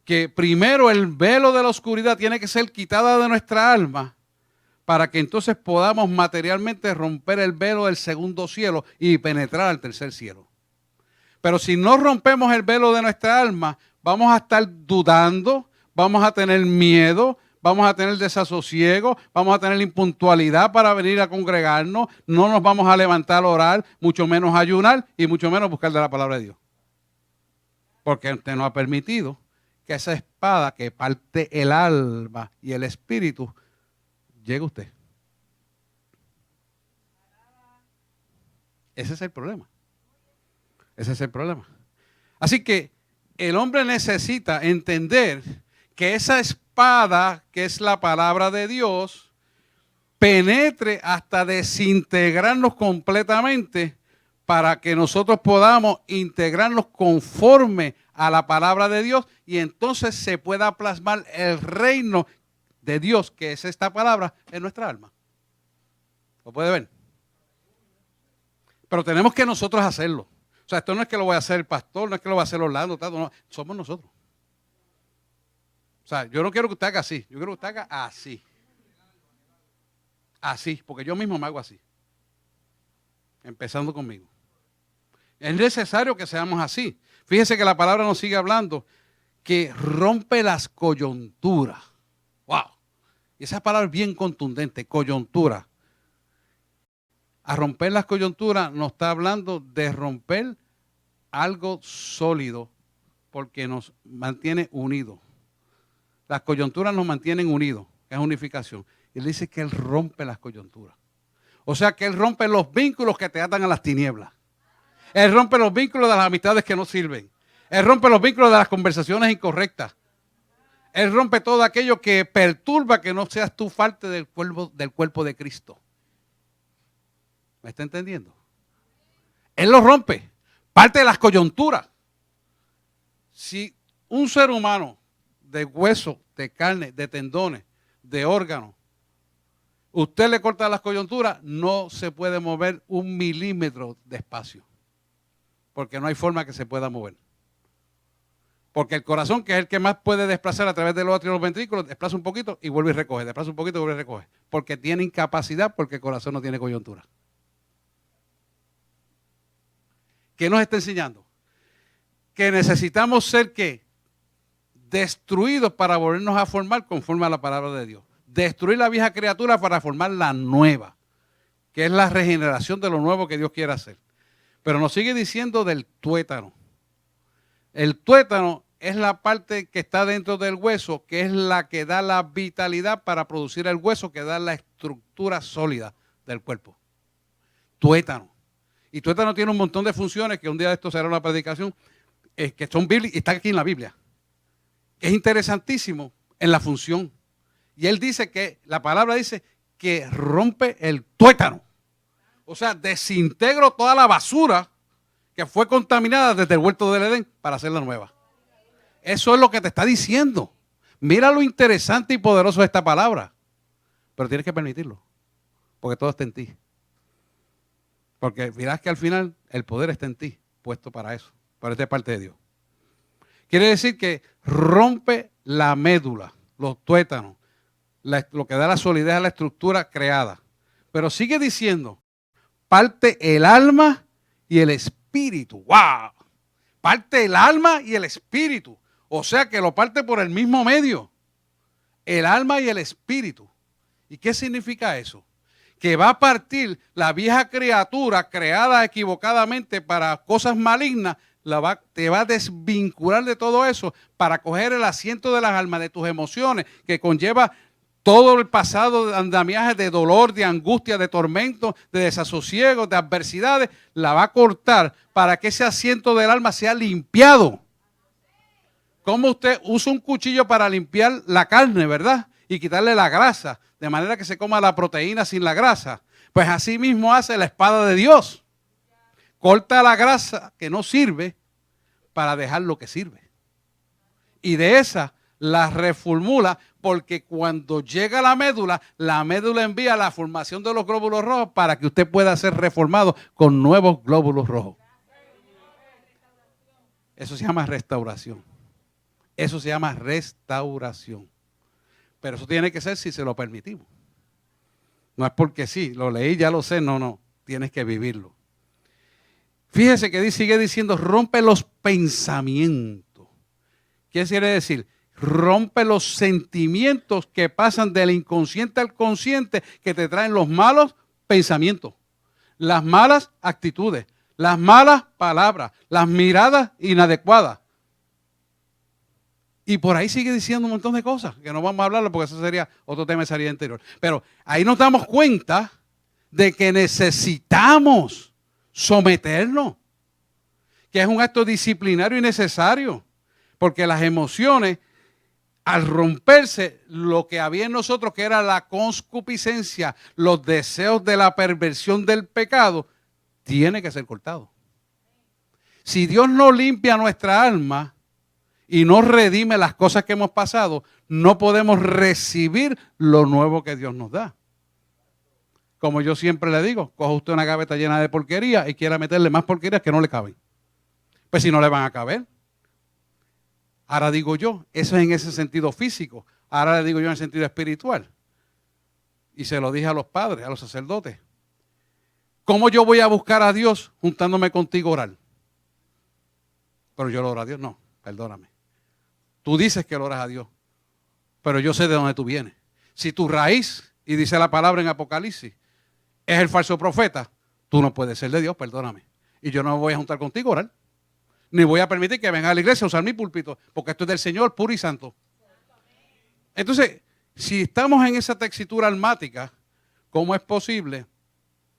Que primero el velo de la oscuridad tiene que ser quitada de nuestra alma para que entonces podamos materialmente romper el velo del segundo cielo y penetrar al tercer cielo. Pero si no rompemos el velo de nuestra alma, vamos a estar dudando, vamos a tener miedo, vamos a tener desasosiego, vamos a tener impuntualidad para venir a congregarnos, no nos vamos a levantar a orar, mucho menos a ayunar y mucho menos buscar de la palabra de Dios. Porque usted no ha permitido que esa espada que parte el alma y el espíritu llegue a usted. Ese es el problema. Ese es el problema. Así que el hombre necesita entender que esa espada, que es la palabra de Dios, penetre hasta desintegrarnos completamente para que nosotros podamos integrarnos conforme a la palabra de Dios y entonces se pueda plasmar el reino de Dios, que es esta palabra, en nuestra alma. ¿Lo puede ver? Pero tenemos que nosotros hacerlo. O sea, esto no es que lo voy a hacer el pastor, no es que lo va a hacer Orlando, no, somos nosotros. O sea, yo no quiero que usted haga así, yo quiero que usted haga así. Así, porque yo mismo me hago así. Empezando conmigo. Es necesario que seamos así. Fíjese que la palabra nos sigue hablando que rompe las coyunturas. ¡Wow! Y esa palabra es bien contundente, coyuntura. A romper las coyunturas nos está hablando de romper algo sólido porque nos mantiene unidos. Las coyunturas nos mantienen unidos, es unificación. Y él dice que él rompe las coyunturas. O sea que él rompe los vínculos que te atan a las tinieblas. Él rompe los vínculos de las amistades que no sirven. Él rompe los vínculos de las conversaciones incorrectas. Él rompe todo aquello que perturba que no seas tú parte del cuerpo de Cristo. ¿Me está entendiendo? Él lo rompe. Parte de las coyunturas. Si un ser humano de hueso, de carne, de tendones, de órganos, usted le corta las coyunturas, no se puede mover 1 milímetro de espacio. Porque no hay forma que se pueda mover. Porque el corazón, que es el que más puede desplazar a través de los atrios y los ventrículos, desplaza un poquito y vuelve y recoge, desplaza un poquito y vuelve y recoge. Porque tiene incapacidad, porque el corazón no tiene coyuntura. ¿Qué nos está enseñando? Que necesitamos ser, ¿qué? destruidos para volvernos a formar conforme a la palabra de Dios. Destruir la vieja criatura para formar la nueva, que es la regeneración de lo nuevo que Dios quiere hacer. Pero nos sigue diciendo del tuétano. El tuétano es la parte que está dentro del hueso, que es la que da la vitalidad para producir el hueso, que da la estructura sólida del cuerpo. Tuétano. Y tuétano tiene un montón de funciones, que un día de esto será una predicación, que son bíblicas y están aquí en la Biblia. Es interesantísimo en la función. Y él dice que, la palabra dice que rompe el tuétano. O sea, desintegro toda la basura que fue contaminada desde el huerto del Edén para hacerla nueva. Eso es lo que te está diciendo. Mira lo interesante y poderoso de esta palabra. Pero tienes que permitirlo, porque todo está en ti. Porque mirás que al final el poder está en ti, puesto para eso, para esta parte de Dios. Quiere decir que rompe la médula, los tuétanos, lo que da la solidez a la estructura creada. Pero sigue diciendo, parte el alma y el espíritu. ¡Wow! Parte el alma y el espíritu. O sea que lo parte por el mismo medio. El alma y el espíritu. ¿Y qué significa eso? Que va a partir la vieja criatura creada equivocadamente para cosas malignas, te va a desvincular de todo eso para coger el asiento de las almas, de tus emociones, que conlleva todo el pasado de andamiaje de dolor, de angustia, de tormento, de desasosiego, de adversidades, la va a cortar para que ese asiento del alma sea limpiado. Como usted usa un cuchillo para limpiar la carne, ¿verdad? Y quitarle la grasa, de manera que se coma la proteína sin la grasa. Pues así mismo hace la espada de Dios. Corta la grasa que no sirve para dejar lo que sirve. Y de esa la reformula, porque cuando llega la médula envía la formación de los glóbulos rojos para que usted pueda ser reformado con nuevos glóbulos rojos. Eso se llama restauración. Eso se llama restauración. Pero eso tiene que ser si se lo permitimos. No es porque sí, lo leí, ya lo sé, no. Tienes que vivirlo. Fíjese que sigue diciendo, rompe los pensamientos. ¿Qué quiere decir? Rompe los sentimientos que pasan del inconsciente al consciente, que te traen los malos pensamientos, las malas actitudes, las malas palabras, las miradas inadecuadas. Y por ahí sigue diciendo un montón de cosas, que no vamos a hablarlo porque eso sería otro tema de salida anterior. Pero ahí nos damos cuenta de que necesitamos someternos, que es un acto disciplinario y necesario, porque las emociones, al romperse, lo que había en nosotros, que era la concupiscencia, los deseos de la perversión del pecado, tiene que ser cortado. Si Dios no limpia nuestra alma y no redime las cosas que hemos pasado, no podemos recibir lo nuevo que Dios nos da. Como yo siempre le digo, coja usted una gaveta llena de porquería y quiera meterle más porquerías que no le caben. Pues si no le van a caber. Ahora digo yo, eso es en ese sentido físico. Ahora le digo yo en el sentido espiritual. Y se lo dije a los padres, a los sacerdotes. ¿Cómo yo voy a buscar a Dios juntándome contigo a orar? Pero yo lo oro a Dios. No, perdóname. Tú dices que lo oras a Dios, pero yo sé de dónde tú vienes. Si tu raíz, y dice la palabra en Apocalipsis, es el falso profeta, tú no puedes ser de Dios, perdóname. Y yo no me voy a juntar contigo a orar. Ni voy a permitir que venga a la iglesia a usar mi púlpito, porque esto es del Señor puro y santo. Entonces, si estamos en esa textura almática, ¿cómo es posible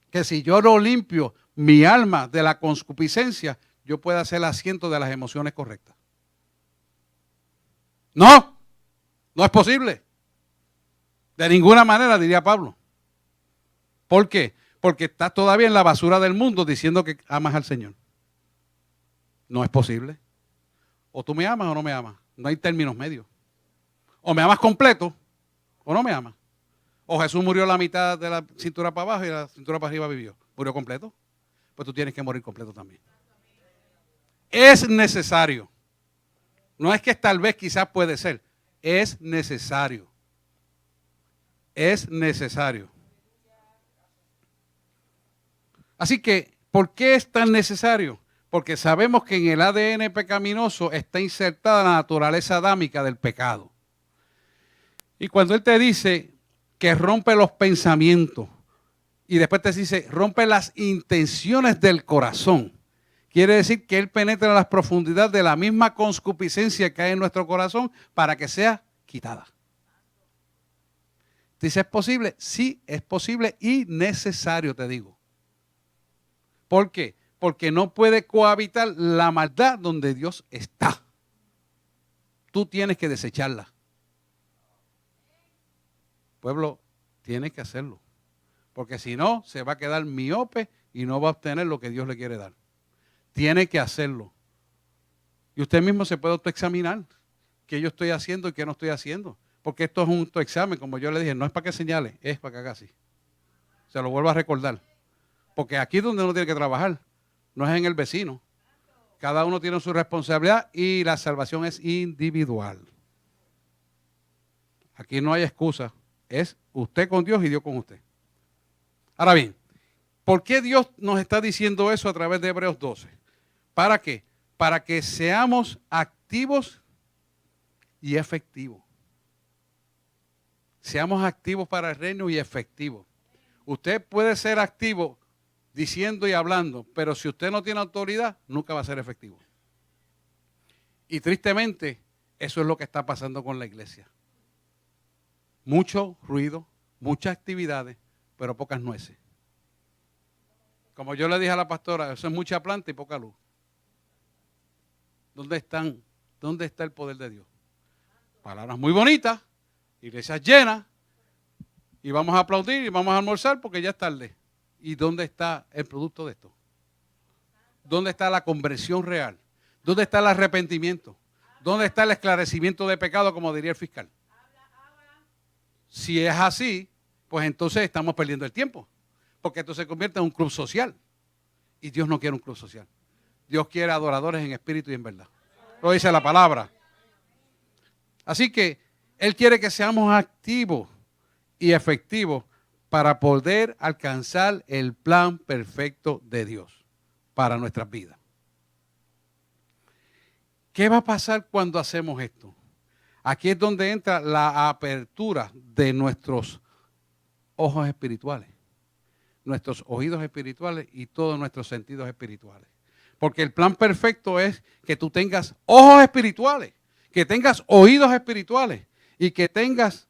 que si yo no limpio mi alma de la concupiscencia, yo pueda hacer el asiento de las emociones correctas? No es posible. De ninguna manera, diría Pablo. ¿Por qué? Porque estás todavía en la basura del mundo diciendo que amas al Señor. No es posible. O tú me amas o no me amas. No hay términos medios. O me amas completo o no me amas. O Jesús murió la mitad de la cintura para abajo y la cintura para arriba vivió. ¿Murió completo? Pues tú tienes que morir completo también. Es necesario. No es que tal vez quizás puede ser. Es necesario. Es necesario. Así que, ¿por qué es tan necesario? Porque sabemos que en el ADN pecaminoso está insertada la naturaleza adámica del pecado. Y cuando Él te dice que rompe los pensamientos y después te dice rompe las intenciones del corazón, quiere decir que Él penetra en las profundidades de la misma concupiscencia que hay en nuestro corazón para que sea quitada. Dice, ¿es posible? Sí, es posible y necesario, te digo. ¿Por qué? Porque no puede cohabitar la maldad donde Dios está. Tú tienes que desecharla. Pueblo, tienes que hacerlo. Porque si no, se va a quedar miope y no va a obtener lo que Dios le quiere dar. Tiene que hacerlo. Y usted mismo se puede autoexaminar qué yo estoy haciendo y qué no estoy haciendo. Porque esto es un autoexamen, como yo le dije, no es para que señale, es para que haga así. Se lo vuelvo a recordar. Porque aquí es donde uno tiene que trabajar, no es en el vecino. Cada uno tiene su responsabilidad y la salvación es individual. Aquí no hay excusa, es usted con Dios y Dios con usted. Ahora bien, ¿por qué Dios nos está diciendo eso a través de Hebreos 12? ¿Para qué? Para que seamos activos y efectivos. Seamos activos para el reino y efectivos. Usted puede ser activo diciendo y hablando, pero si usted no tiene autoridad, nunca va a ser efectivo. Y tristemente, eso es lo que está pasando con la iglesia. Mucho ruido, muchas actividades, pero pocas nueces. Como yo le dije a la pastora, eso es mucha planta y poca luz. ¿Dónde está el poder de Dios? Palabras muy bonitas, iglesias llenas, y vamos a aplaudir y vamos a almorzar porque ya es tarde. ¿Y dónde está el producto de esto? ¿Dónde está la conversión real? ¿Dónde está el arrepentimiento? ¿Dónde está el esclarecimiento de pecado, como diría el fiscal? Si es así, pues entonces estamos perdiendo el tiempo. Porque esto se convierte en un club social. Y Dios no quiere un club social. Dios quiere adoradores en espíritu y en verdad. Lo dice la palabra. Así que Él quiere que seamos activos y efectivos para poder alcanzar el plan perfecto de Dios para nuestras vidas. ¿Qué va a pasar cuando hacemos esto? Aquí es donde entra la apertura de nuestros ojos espirituales, nuestros oídos espirituales y todos nuestros sentidos espirituales. Porque el plan perfecto es que tú tengas ojos espirituales, que tengas oídos espirituales y que tengas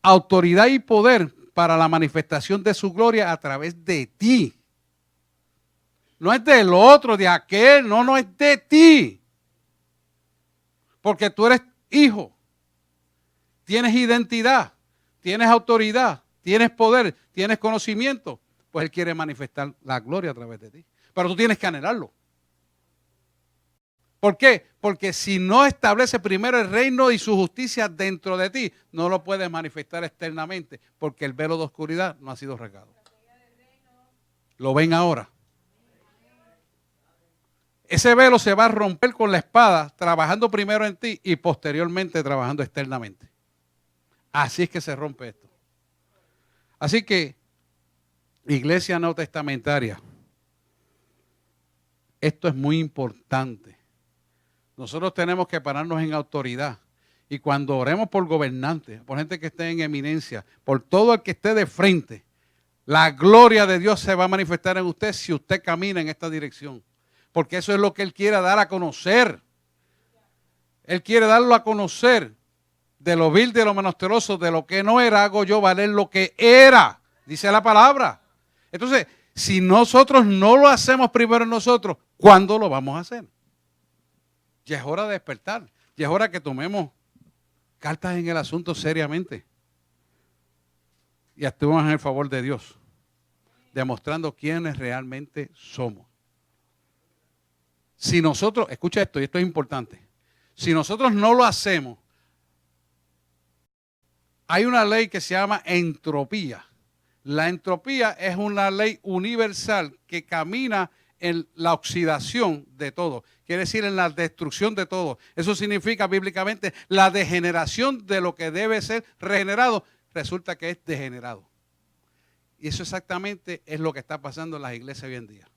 autoridad y poder para la manifestación de su gloria a través de ti. No es del otro, de aquel, no es de ti. Porque tú eres hijo, tienes identidad, tienes autoridad, tienes poder, tienes conocimiento. Pues Él quiere manifestar la gloria a través de ti. Pero tú tienes que anhelarlo. ¿Por qué? Porque si no establece primero el reino y su justicia dentro de ti, no lo puedes manifestar externamente, porque el velo de oscuridad no ha sido rasgado. ¿Lo ven ahora? Ese velo se va a romper con la espada, trabajando primero en ti y posteriormente trabajando externamente. Así es que se rompe esto. Así que, iglesia neotestamentaria, esto es muy importante. Nosotros tenemos que pararnos en autoridad. Y cuando oremos por gobernantes, por gente que esté en eminencia, por todo el que esté de frente, la gloria de Dios se va a manifestar en usted si usted camina en esta dirección. Porque eso es lo que Él quiere dar a conocer. Él quiere darlo a conocer. De lo vil, de lo menesteroso, de lo que no era, hago yo valer lo que era. Dice la palabra. Entonces, si nosotros no lo hacemos primero nosotros, ¿cuándo lo vamos a hacer? Ya es hora de despertar. Ya es hora que tomemos cartas en el asunto seriamente. Y actuemos en el favor de Dios. Demostrando quiénes realmente somos. Si nosotros, escucha esto, y esto es importante. Si nosotros no lo hacemos, hay una ley que se llama entropía. La entropía es una ley universal que camina en la oxidación de todo. Quiere decir en la destrucción de todo. Eso significa bíblicamente la degeneración de lo que debe ser regenerado. Resulta que es degenerado. Y eso exactamente es lo que está pasando en las iglesias hoy en día.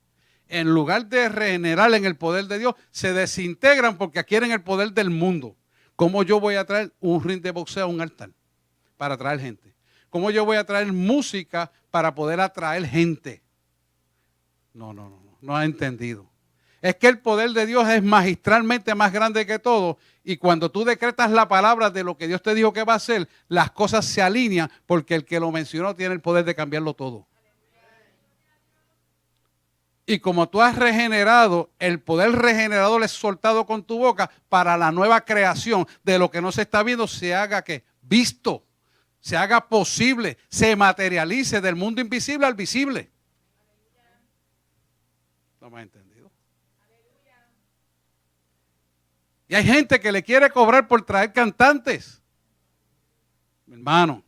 en lugar de regenerar en el poder de Dios, se desintegran porque adquieren el poder del mundo. ¿Cómo yo voy a traer un ring de boxeo a un altar para atraer gente? ¿Cómo yo voy a traer música para poder atraer gente? No ha entendido. Es que el poder de Dios es magistralmente más grande que todo, y cuando tú decretas la palabra de lo que Dios te dijo que va a hacer, las cosas se alinean porque el que lo mencionó tiene el poder de cambiarlo todo. Y como tú has regenerado, el poder regenerador es soltado con tu boca para la nueva creación de lo que no se está viendo, se haga que visto, se haga posible, se materialice del mundo invisible al visible. ¿No me has entendido? Y hay gente que le quiere cobrar por traer cantantes. Mi hermano,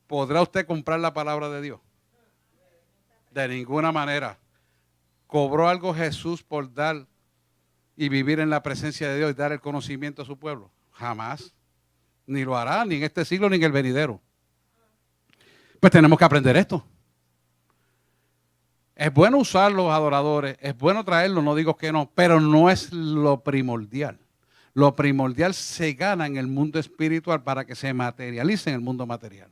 ¿podrá usted comprar la palabra de Dios? De ninguna manera. ¿Cobró algo Jesús por dar y vivir en la presencia de Dios y dar el conocimiento a su pueblo? Jamás. Ni lo hará, ni en este siglo, ni en el venidero. Pues tenemos que aprender esto. Es bueno usar los adoradores, es bueno traerlos, no digo que no, pero no es lo primordial. Lo primordial se gana en el mundo espiritual para que se materialice en el mundo material.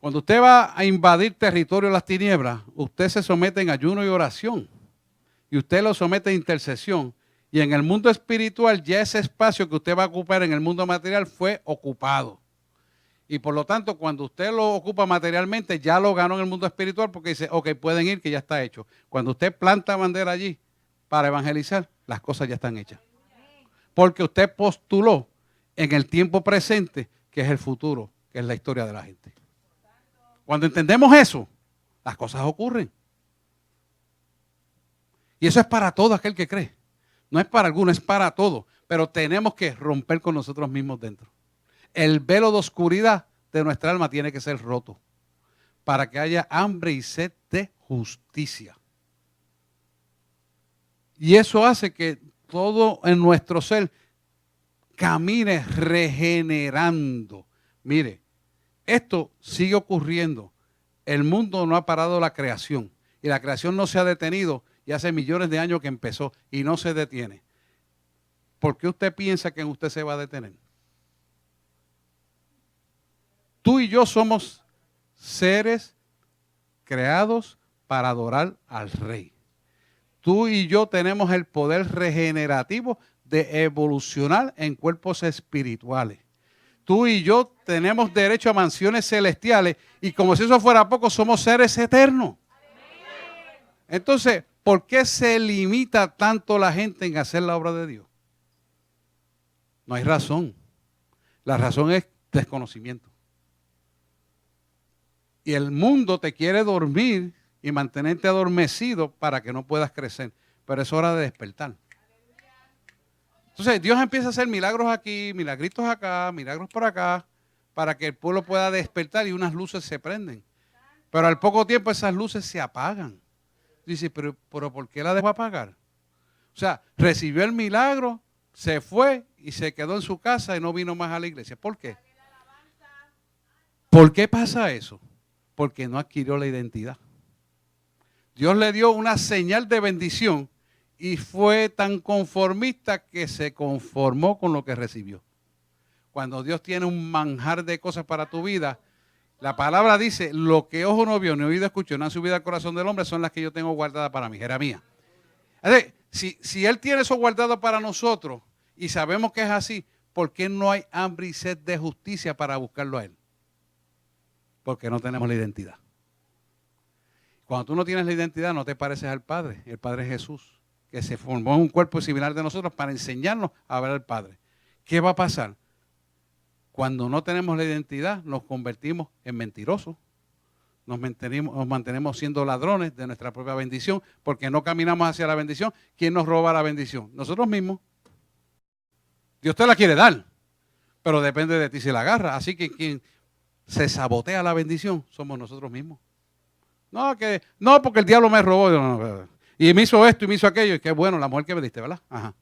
Cuando usted va a invadir territorio de las tinieblas, usted se somete en ayuno y oración. Y usted lo somete a intercesión. Y en el mundo espiritual ya ese espacio que usted va a ocupar en el mundo material fue ocupado. Y por lo tanto, cuando usted lo ocupa materialmente, ya lo ganó en el mundo espiritual porque dice, ok, pueden ir, que ya está hecho. Cuando usted planta bandera allí para evangelizar, las cosas ya están hechas. Porque usted postuló en el tiempo presente, que es el futuro, que es la historia de la gente. Cuando entendemos eso, las cosas ocurren. Y eso es para todo aquel que cree. No es para alguno, es para todo. Pero tenemos que romper con nosotros mismos dentro. El velo de oscuridad de nuestra alma tiene que ser roto para que haya hambre y sed de justicia. Y eso hace que todo en nuestro ser camine regenerando. Mire, esto sigue ocurriendo. El mundo no ha parado la creación y la creación no se ha detenido y hace millones de años que empezó y no se detiene. ¿Por qué usted piensa que en usted se va a detener? Tú y yo somos seres creados para adorar al Rey. Tú y yo tenemos el poder regenerativo de evolucionar en cuerpos espirituales. Tú y yo tenemos derecho a mansiones celestiales y como si eso fuera poco, somos seres eternos. Entonces, ¿por qué se limita tanto la gente en hacer la obra de Dios? No hay razón. La razón es desconocimiento. Y el mundo te quiere dormir y mantenerte adormecido para que no puedas crecer. Pero es hora de despertar. Entonces Dios empieza a hacer milagros aquí, milagritos acá, milagros por acá, para que el pueblo pueda despertar y unas luces se prenden. Pero al poco tiempo esas luces se apagan. Dice, pero ¿por qué la dejó apagar? O sea, recibió el milagro, se fue y se quedó en su casa y no vino más a la iglesia. ¿Por qué? ¿Por qué pasa eso? Porque no adquirió la identidad. Dios le dio una señal de bendición y fue tan conformista que se conformó con lo que recibió. Cuando Dios tiene un manjar de cosas para tu vida, la palabra dice, lo que ojo no vio, ni oído escuchó, no han subido al corazón del hombre, son las que yo tengo guardadas para mí, Jeremías. Si Él tiene eso guardado para nosotros y sabemos que es así, ¿por qué no hay hambre y sed de justicia para buscarlo a Él? Porque no tenemos la identidad. Cuando tú no tienes la identidad, no te pareces al Padre. El Padre es Jesús, que se formó en un cuerpo similar de nosotros para enseñarnos a ver al Padre. ¿Qué va a pasar? Cuando no tenemos la identidad, nos convertimos en mentirosos. Nos mantenemos siendo ladrones de nuestra propia bendición, porque no caminamos hacia la bendición. ¿Quién nos roba la bendición? Nosotros mismos. Dios te la quiere dar, pero depende de ti si la agarra. Así que quien se sabotea la bendición somos nosotros mismos. No, porque el diablo me robó. Y me hizo esto y me hizo aquello. Y qué bueno, la mujer que me diste, ¿verdad? Ajá.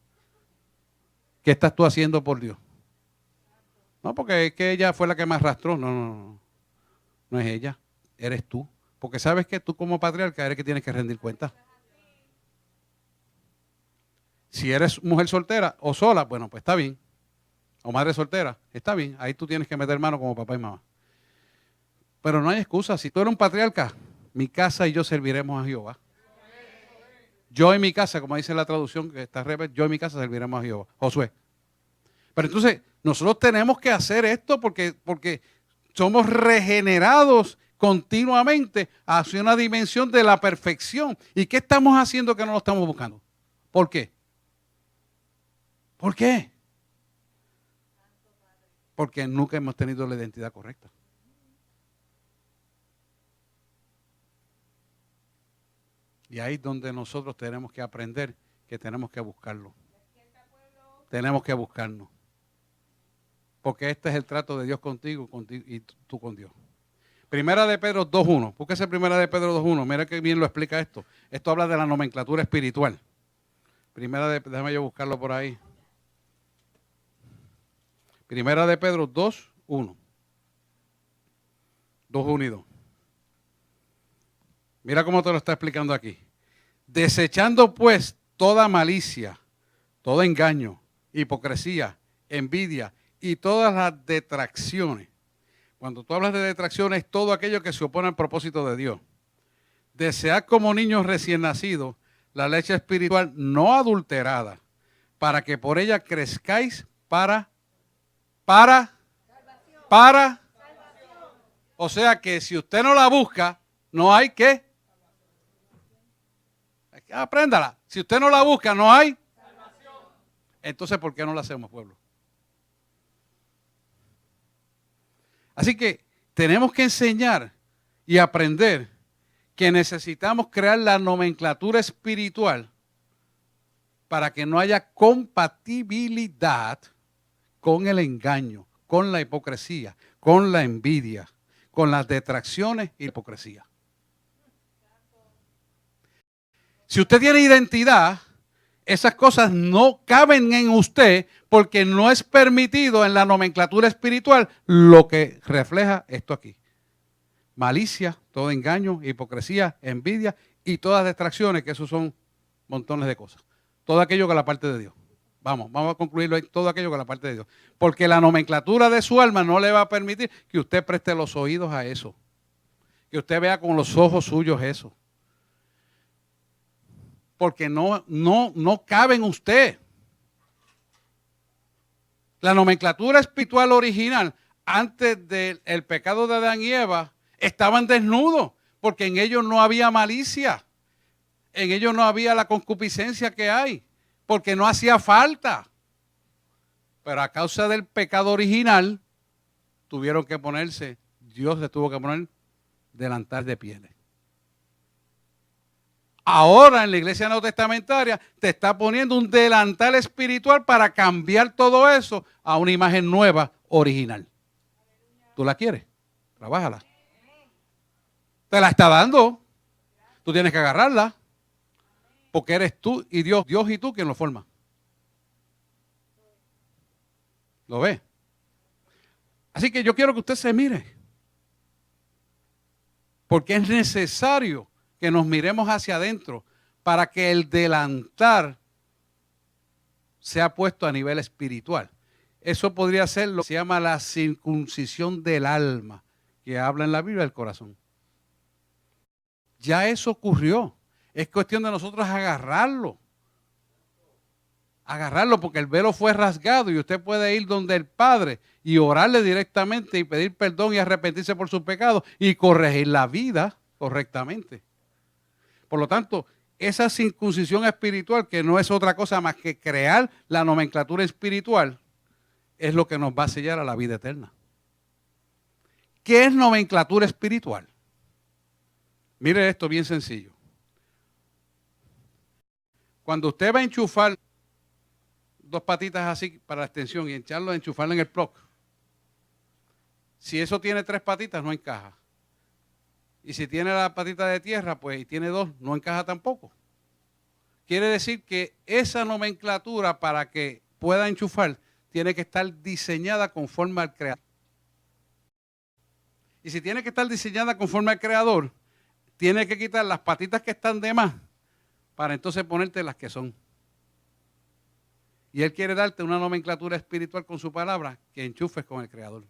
¿Qué estás tú haciendo por Dios? No, porque es que ella fue la que me arrastró. No es ella, eres tú. Porque sabes que tú como patriarca eres que tienes que rendir cuenta. Si eres mujer soltera o sola, bueno, pues está bien. O madre soltera, está bien. Ahí tú tienes que meter mano como papá y mamá. Pero no hay excusa. Si tú eres un patriarca, mi casa y yo serviremos a Jehová. Yo en mi casa, como dice la traducción que está al yo en mi casa serviremos a Jehová. Josué. Pero entonces, nosotros tenemos que hacer esto porque somos regenerados continuamente hacia una dimensión de la perfección. ¿Y qué estamos haciendo que no lo estamos buscando? ¿Por qué? ¿Por qué? Porque nunca hemos tenido la identidad correcta. Y ahí es donde nosotros tenemos que aprender que tenemos que buscarlo. Tenemos que buscarnos. Porque este es el trato de Dios contigo y tú con Dios. Primera de Pedro 2.1. Búsquese Primera de Pedro 2.1. Mira que bien lo explica esto. Esto habla de la nomenclatura espiritual. Déjame yo buscarlo por ahí. Primera de Pedro 2.1. 2.1 y 2. Mira cómo te lo está explicando aquí. Desechando pues toda malicia, todo engaño, hipocresía, envidia y todas las detracciones. Cuando tú hablas de detracciones, es todo aquello que se opone al propósito de Dios. Desead como niños recién nacidos la leche espiritual no adulterada, para que por ella crezcáis para. O sea que si usted no la busca, no hay que. Apréndala. Si usted no la busca, no hay. Entonces, ¿por qué no la hacemos, pueblo? Así que tenemos que enseñar y aprender que necesitamos crear la nomenclatura espiritual para que no haya compatibilidad con el engaño, con la hipocresía, con la envidia, con las detracciones y hipocresía. Si usted tiene identidad, esas cosas no caben en usted porque no es permitido en la nomenclatura espiritual lo que refleja esto aquí. Malicia, todo engaño, hipocresía, envidia y todas distracciones, que esos son montones de cosas. Todo aquello que es la parte de Dios. Vamos a concluirlo ahí, todo aquello que es la parte de Dios. Porque la nomenclatura de su alma no le va a permitir que usted preste los oídos a eso. Que usted vea con los ojos suyos eso. Porque no cabe en usted. La nomenclatura espiritual original, antes del pecado de Adán y Eva, estaban desnudos, porque en ellos no había malicia, en ellos no había la concupiscencia que hay, porque no hacía falta. Pero a causa del pecado original, tuvieron que ponerse, Dios les tuvo que poner delantal de pieles. Ahora en la iglesia neotestamentaria te está poniendo un delantal espiritual para cambiar todo eso a una imagen nueva, original. ¿Tú la quieres? Trabájala. Te la está dando. Tú tienes que agarrarla. Porque eres tú y Dios y tú quien lo forma. ¿Lo ve? Así que yo quiero que usted se mire. Porque es necesario que nos miremos hacia adentro para que el delantal sea puesto a nivel espiritual. Eso podría ser lo que se llama la circuncisión del alma, que habla en la Biblia del corazón. Ya eso ocurrió. Es cuestión de nosotros agarrarlo. Agarrarlo porque el velo fue rasgado y usted puede ir donde el Padre y orarle directamente y pedir perdón y arrepentirse por sus pecados y corregir la vida correctamente. Por lo tanto, esa circuncisión espiritual, que no es otra cosa más que crear la nomenclatura espiritual, es lo que nos va a sellar a la vida eterna. ¿Qué es nomenclatura espiritual? Mire esto bien sencillo. Cuando usted va a enchufar dos patitas así para la extensión y enchufarlo en el plug, si eso tiene 3 patitas, no encaja. Y si tiene la patita de tierra, pues y tiene 2, no encaja tampoco. Quiere decir que esa nomenclatura para que pueda enchufar tiene que estar diseñada conforme al creador. Y si tiene que estar diseñada conforme al creador, tiene que quitar las patitas que están de más para entonces ponerte las que son. Y Él quiere darte una nomenclatura espiritual con su palabra que enchufes con el Creador.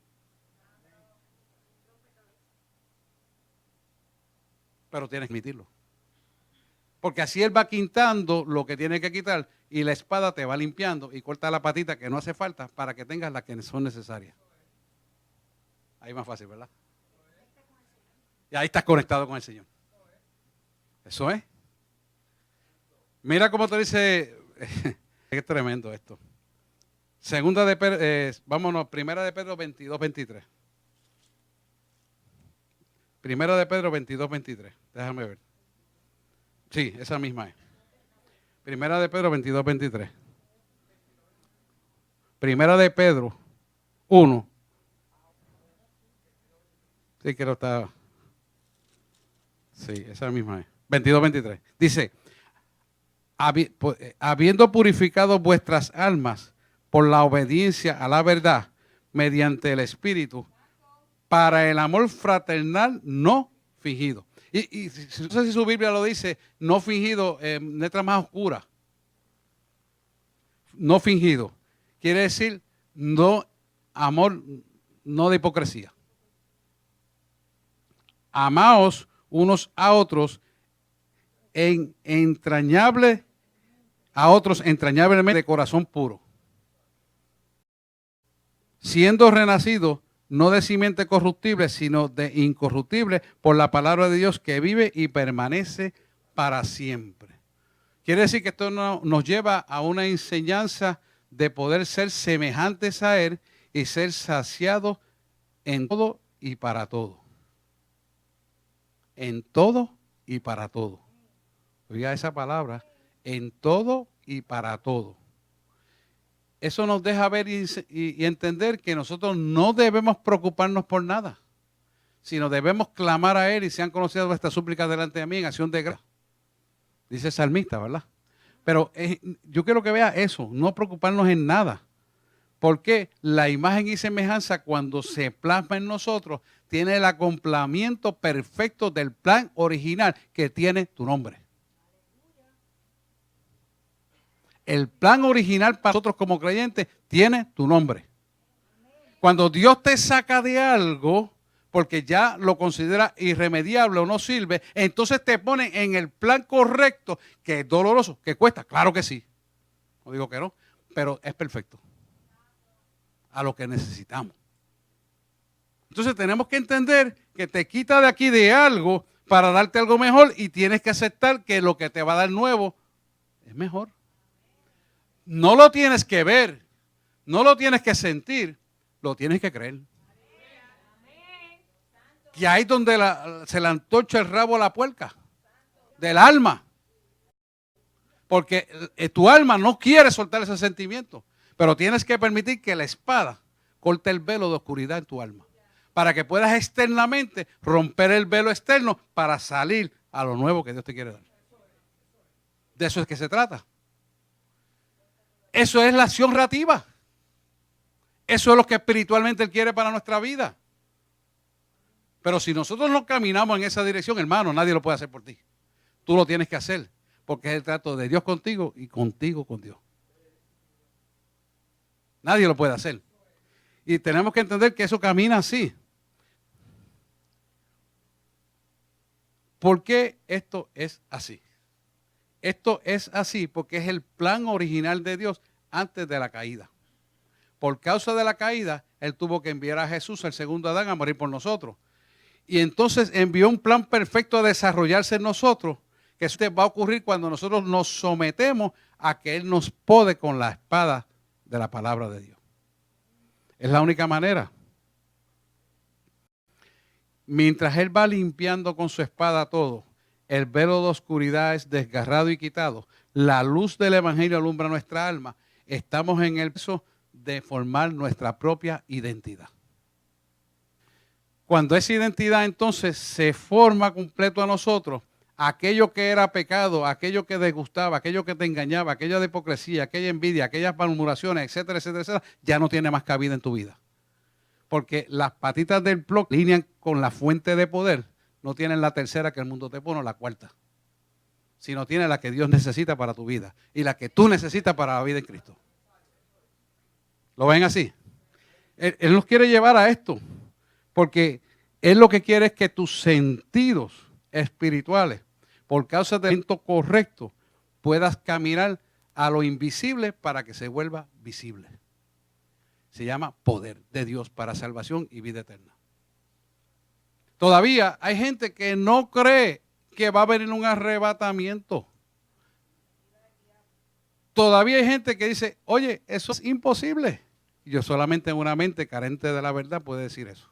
Pero tienes que admitirlo. Porque así Él va quitando lo que tiene que quitar y la espada te va limpiando y corta la patita que no hace falta para que tengas las que son necesarias. Ahí es más fácil, ¿verdad? Y ahí estás conectado con el Señor. Eso es. Mira cómo te dice, es tremendo esto. Segunda de Pedro, vámonos, primera de Pedro 22, 23. Primera de Pedro 22, 23. Déjame ver. Sí, esa misma es. Primera de Pedro 22, 23. Primera de Pedro 1. Sí, creo que está. Sí, esa misma es. 22, 23. Dice, habiendo purificado vuestras almas por la obediencia a la verdad mediante el Espíritu, para el amor fraternal no fingido. Y no sé si su Biblia lo dice, no fingido, letra más oscura. No fingido. Quiere decir, no amor, no de hipocresía. Amaos unos a otros entrañablemente de corazón puro, siendo renacido no de simiente corruptible, sino de incorruptible, por la palabra de Dios que vive y permanece para siempre. Quiere decir que esto nos lleva a una enseñanza de poder ser semejantes a Él y ser saciados en todo y para todo. En todo y para todo. Oiga esa palabra, en todo y para todo. Eso nos deja ver y entender que nosotros no debemos preocuparnos por nada, sino debemos clamar a Él y sean conocidas vuestras súplicas delante de mí en acción de gracia. Dice el salmista, ¿verdad? Pero yo quiero que vea eso, no preocuparnos en nada. Porque la imagen y semejanza cuando se plasma en nosotros tiene el acoplamiento perfecto del plan original que tiene tu nombre. El plan original para nosotros como creyentes tiene tu nombre. Cuando Dios te saca de algo, porque ya lo considera irremediable o no sirve, entonces te pone en el plan correcto, que es doloroso, que cuesta. Claro que sí. No digo que no, pero es perfecto. A lo que necesitamos. Entonces tenemos que entender que te quita de aquí de algo para darte algo mejor y tienes que aceptar que lo que te va a dar nuevo es mejor. No lo tienes que ver, no lo tienes que sentir, lo tienes que creer. Que ahí es donde se le antorcha el rabo a la puerca, del alma. Porque tu alma no quiere soltar ese sentimiento, pero tienes que permitir que la espada corte el velo de oscuridad en tu alma, para que puedas externamente romper el velo externo para salir a lo nuevo que Dios te quiere dar. De eso es que se trata. Eso es la acción reactiva. Eso es lo que espiritualmente Él quiere para nuestra vida. Pero si nosotros no caminamos en esa dirección, hermano, nadie lo puede hacer por ti. Tú lo tienes que hacer, porque es el trato de Dios contigo y contigo con Dios. Nadie lo puede hacer. Y tenemos que entender que eso camina así. ¿Por qué esto es así? Esto es así porque es el plan original de Dios antes de la caída. Por causa de la caída, Él tuvo que enviar a Jesús, el segundo Adán, a morir por nosotros. Y entonces envió un plan perfecto a desarrollarse en nosotros, que eso va a ocurrir cuando nosotros nos sometemos a que Él nos pode con la espada de la palabra de Dios. Es la única manera. Mientras Él va limpiando con su espada todo, el velo de oscuridad es desgarrado y quitado, la luz del Evangelio alumbra nuestra alma, estamos en el proceso de formar nuestra propia identidad. Cuando esa identidad entonces se forma completo a nosotros, aquello que era pecado, aquello que desgustaba, aquello que te engañaba, aquella de hipocresía, aquella envidia, aquellas murmuraciones, etcétera, etcétera, etcétera, ya no tiene más cabida en tu vida. Porque las patitas del bloque alinean con la fuente de poder, no tienes la tercera que el mundo te pone, o la cuarta, sino tienes la que Dios necesita para tu vida y la que tú necesitas para la vida en Cristo. ¿Lo ven así? Él nos quiere llevar a esto, porque Él lo que quiere es que tus sentidos espirituales, por causa del talento correcto, puedas caminar a lo invisible para que se vuelva visible. Se llama poder de Dios para salvación y vida eterna. Todavía hay gente que no cree que va a venir un arrebatamiento. Todavía hay gente que dice, oye, eso es imposible. Y yo solamente en una mente carente de la verdad puedo decir eso.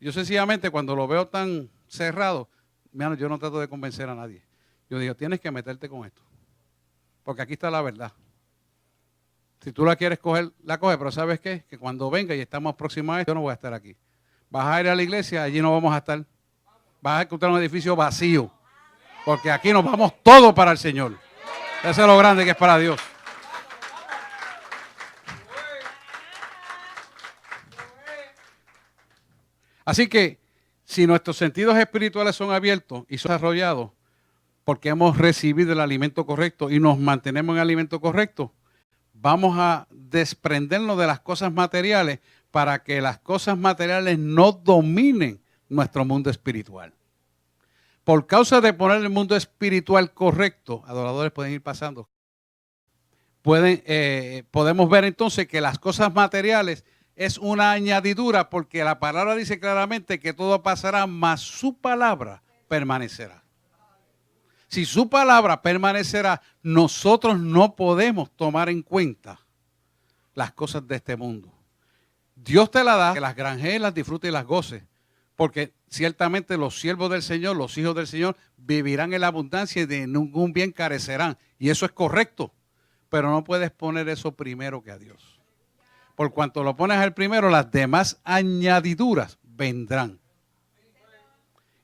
Yo sencillamente cuando lo veo tan cerrado, yo no trato de convencer a nadie. Yo digo, tienes que meterte con esto. Porque aquí está la verdad. Si tú la quieres coger, la coges, pero ¿sabes qué? Que cuando venga y estamos próximos a esto, yo no voy a estar aquí. Vas a ir a la iglesia, allí no vamos a estar. Vas a encontrar un edificio vacío. Porque aquí nos vamos todos para el Señor. Eso es lo grande que es para Dios. Así que, si nuestros sentidos espirituales son abiertos y son desarrollados, porque hemos recibido el alimento correcto y nos mantenemos en el alimento correcto, vamos a desprendernos de las cosas materiales para que las cosas materiales no dominen nuestro mundo espiritual. Por causa de poner el mundo espiritual correcto, adoradores pueden ir pasando, podemos ver entonces que las cosas materiales es una añadidura, porque la palabra dice claramente que todo pasará, mas su palabra permanecerá. Si su palabra permanecerá, nosotros no podemos tomar en cuenta las cosas de este mundo. Dios te la da, que las granjees, las disfrutes y las goces, porque ciertamente los siervos del Señor, los hijos del Señor, vivirán en la abundancia y de ningún bien carecerán. Y eso es correcto, pero no puedes poner eso primero que a Dios. Por cuanto lo pones al primero, las demás añadiduras vendrán.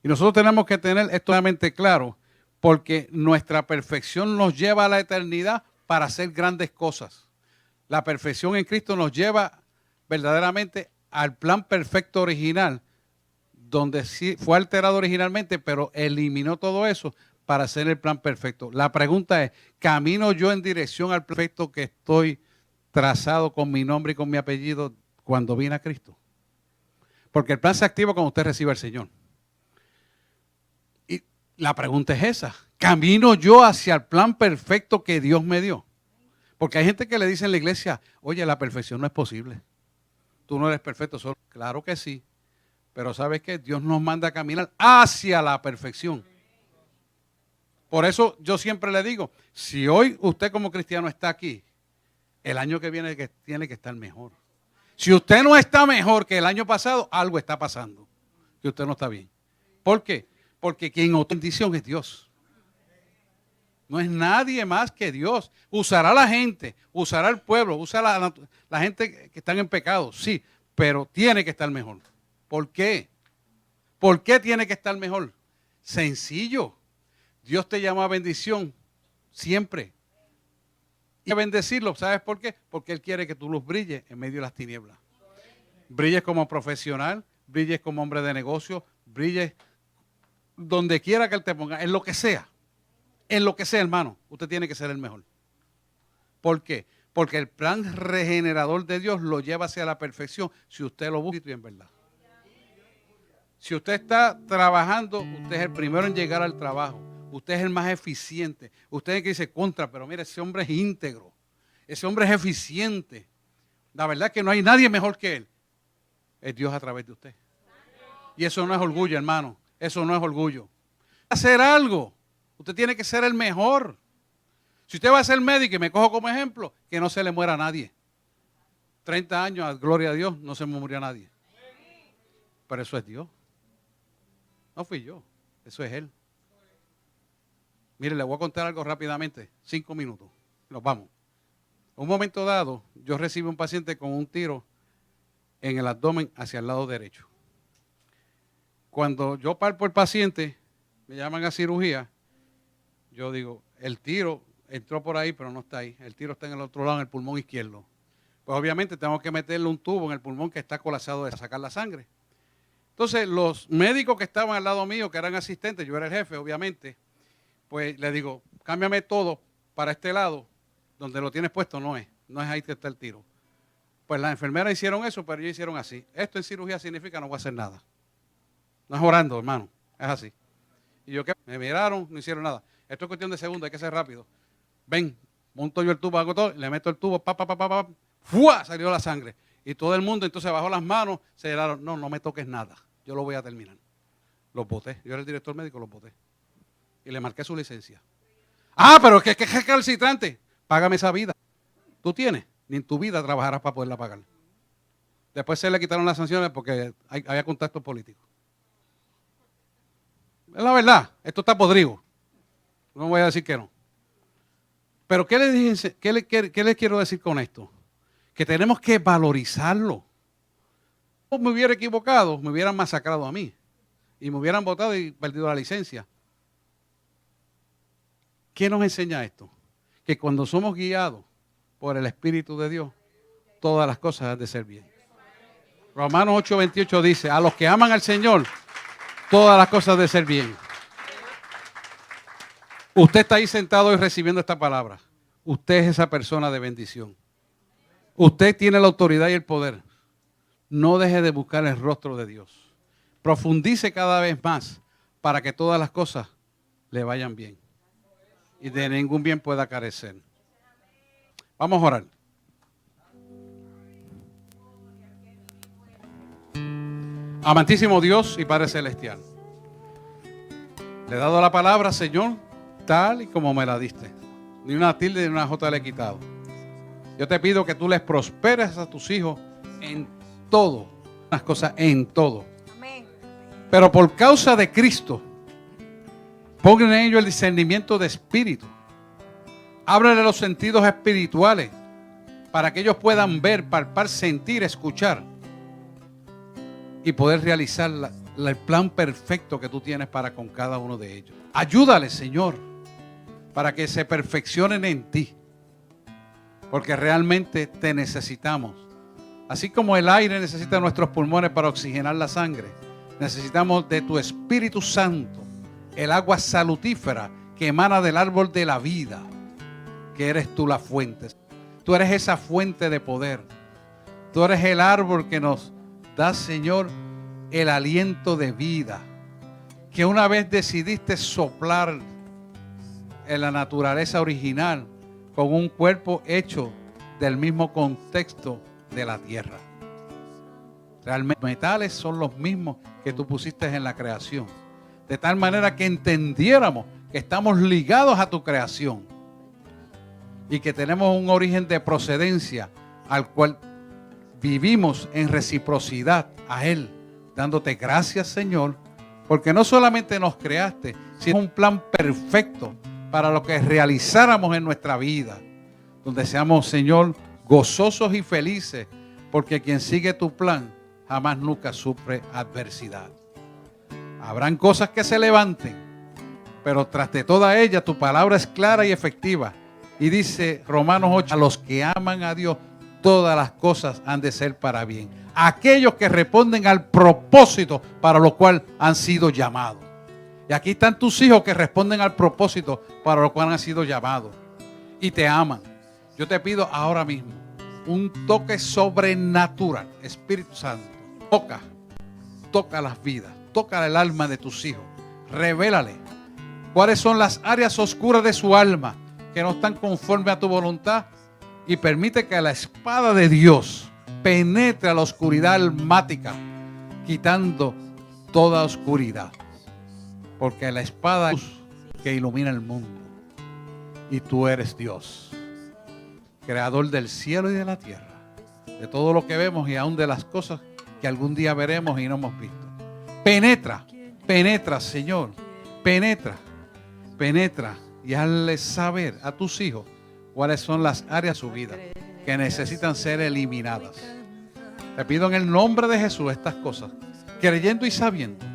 Y nosotros tenemos que tener esto realmente claro, porque nuestra perfección nos lleva a la eternidad para hacer grandes cosas. La perfección en Cristo nos lleva verdaderamente al plan perfecto original, donde sí fue alterado originalmente, pero eliminó todo eso para hacer el plan perfecto. La pregunta es, ¿camino yo en dirección al perfecto que estoy trazado con mi nombre y con mi apellido cuando vine a Cristo? Porque el plan se activa cuando usted recibe al Señor. Y la pregunta es esa, ¿camino yo hacia el plan perfecto que Dios me dio? Porque hay gente que le dice en la iglesia, oye, la perfección no es posible. Tú no eres perfecto solo. Claro que sí, pero ¿sabes qué? Dios nos manda a caminar hacia la perfección. Por eso yo siempre le digo, si hoy usted como cristiano está aquí, el año que viene tiene que estar mejor. Si usted no está mejor que el año pasado, algo está pasando, que usted no está bien. ¿Por qué? Porque quien otorga bendición es Dios. No es nadie más que Dios. Usará la gente, usará el pueblo, usará la gente que están en pecado, sí, pero tiene que estar mejor. ¿Por qué? ¿Por qué tiene que estar mejor? Sencillo. Dios te llama a bendición siempre. Y a bendecirlo, ¿sabes por qué? Porque Él quiere que tu luz brille en medio de las tinieblas. Brilles como profesional, brilles como hombre de negocio, brilles donde quiera que Él te ponga, en lo que sea. En lo que sea, hermano, usted tiene que ser el mejor. ¿Por qué? Porque el plan regenerador de Dios lo lleva hacia la perfección si usted lo busca en verdad. Si usted está trabajando, usted es el primero en llegar al trabajo. Usted es el más eficiente. Usted es el que dice contra, pero mire, ese hombre es íntegro. Ese hombre es eficiente. La verdad es que no hay nadie mejor que él. Es Dios a través de usted. Y eso no es orgullo, hermano. Eso no es orgullo. Hacer algo. Usted tiene que ser el mejor. Si usted va a ser médico y me cojo como ejemplo, que no se le muera a nadie. 30 años, gloria a Dios, no se me murió a nadie. Pero eso es Dios. No fui yo. Eso es Él. Mire, le voy a contar algo rápidamente. 5 minutos. Nos vamos. En un momento dado, yo recibí un paciente con un tiro en el abdomen hacia el lado derecho. Cuando yo palpo el paciente, me llaman a cirugía, yo digo, el tiro entró por ahí, pero no está ahí. El tiro está en el otro lado, en el pulmón izquierdo. Pues obviamente tengo que meterle un tubo en el pulmón que está colapsado de sacar la sangre. Entonces, los médicos que estaban al lado mío, que eran asistentes, yo era el jefe, obviamente, pues le digo, cámbiame todo para este lado, donde lo tienes puesto no es ahí que está el tiro. Pues las enfermeras hicieron eso, pero ellos hicieron así. Esto en cirugía significa no voy a hacer nada. No es orando, hermano, es así. Y yo, ¿qué? Me miraron, no hicieron nada. Esto es cuestión de segundos, hay que ser rápido. Ven, monto yo el tubo, hago todo, le meto el tubo, ¡fua! Salió la sangre. Y todo el mundo entonces bajó las manos, se llenaron, no me toques nada, yo lo voy a terminar. Los boté, yo era el director médico, los boté. Y le marqué su licencia. Pero que es calcitrante. Págame esa vida. Tú tienes, ni en tu vida trabajarás para poderla pagar. Después se le quitaron las sanciones porque había contactos políticos. Es la verdad, esto está podrido. No voy a decir que no. Pero ¿qué les quiero decir con esto? Que tenemos que valorizarlo. Si me hubiera equivocado, me hubieran masacrado a mí. Y me hubieran votado y perdido la licencia. ¿Qué nos enseña esto? Que cuando somos guiados por el Espíritu de Dios, todas las cosas han de ser bien. Romanos 8:28 dice, a los que aman al Señor, todas las cosas han de ser bien. Usted está ahí sentado y recibiendo esta palabra. Usted es esa persona de bendición. Usted tiene la autoridad y el poder. No deje de buscar el rostro de Dios. Profundice cada vez más para que todas las cosas le vayan bien. Y de ningún bien pueda carecer. Vamos a orar. Amantísimo Dios y Padre Celestial, le he dado la palabra, Señor, tal y como me la diste. Ni una tilde ni una jota le he quitado. Yo te pido que tú les prosperes a tus hijos en todo, las cosas en todo. Amén. Pero por causa de Cristo, pongan en ellos el discernimiento de espíritu. Ábrele los sentidos espirituales para que ellos puedan ver, palpar, sentir, escuchar y poder realizar el plan perfecto que tú tienes para con cada uno de ellos. Ayúdales, Señor, para que se perfeccionen en ti, porque realmente te necesitamos. Así como el aire necesita nuestros pulmones para oxigenar la sangre, necesitamos de tu Espíritu Santo, el agua salutífera que emana del árbol de la vida, que eres tú la fuente. Tú eres esa fuente de poder. Tú eres el árbol que nos da, Señor, el aliento de vida, que una vez decidiste soplar en la naturaleza original con un cuerpo hecho del mismo contexto de la tierra. Realmente los metales son los mismos que tú pusiste en la creación, de tal manera que entendiéramos que estamos ligados a tu creación y que tenemos un origen de procedencia al cual vivimos en reciprocidad a Él, dándote gracias, Señor, porque no solamente nos creaste, sino un plan perfecto para lo que realizáramos en nuestra vida, donde seamos, Señor, gozosos y felices, porque quien sigue tu plan jamás nunca sufre adversidad. Habrán cosas que se levanten, pero tras de toda ella tu palabra es clara y efectiva. Y dice Romanos 8, a los que aman a Dios, todas las cosas han de ser para bien. Aquellos que responden al propósito para lo cual han sido llamados. Y aquí están tus hijos que responden al propósito para lo cual han sido llamados. Y te aman. Yo te pido ahora mismo un toque sobrenatural. Espíritu Santo, toca las vidas. Toca el alma de tus hijos. Revélale cuáles son las áreas oscuras de su alma que no están conforme a tu voluntad. Y permite que la espada de Dios penetre a la oscuridad almática, quitando toda oscuridad. Porque la espada es luz que ilumina el mundo. Y tú eres Dios, creador del cielo y de la tierra, de todo lo que vemos y aún de las cosas que algún día veremos y no hemos visto. Penetra, Señor, penetra y hazle saber a tus hijos cuáles son las áreas de su vida que necesitan ser eliminadas. Te pido en el nombre de Jesús estas cosas, creyendo y sabiendo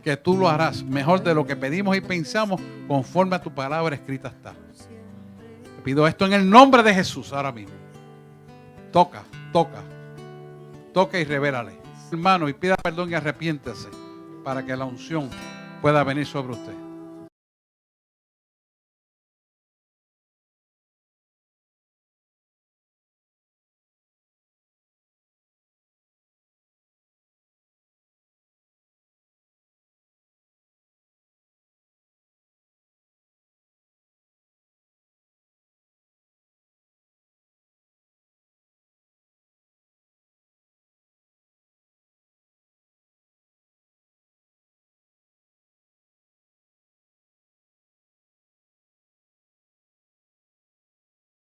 que tú lo harás mejor de lo que pedimos y pensamos, conforme a tu palabra escrita está. Te pido esto en el nombre de Jesús ahora mismo. Toca y revélale hermano, y pida perdón y arrepiéntase para que la unción pueda venir sobre usted.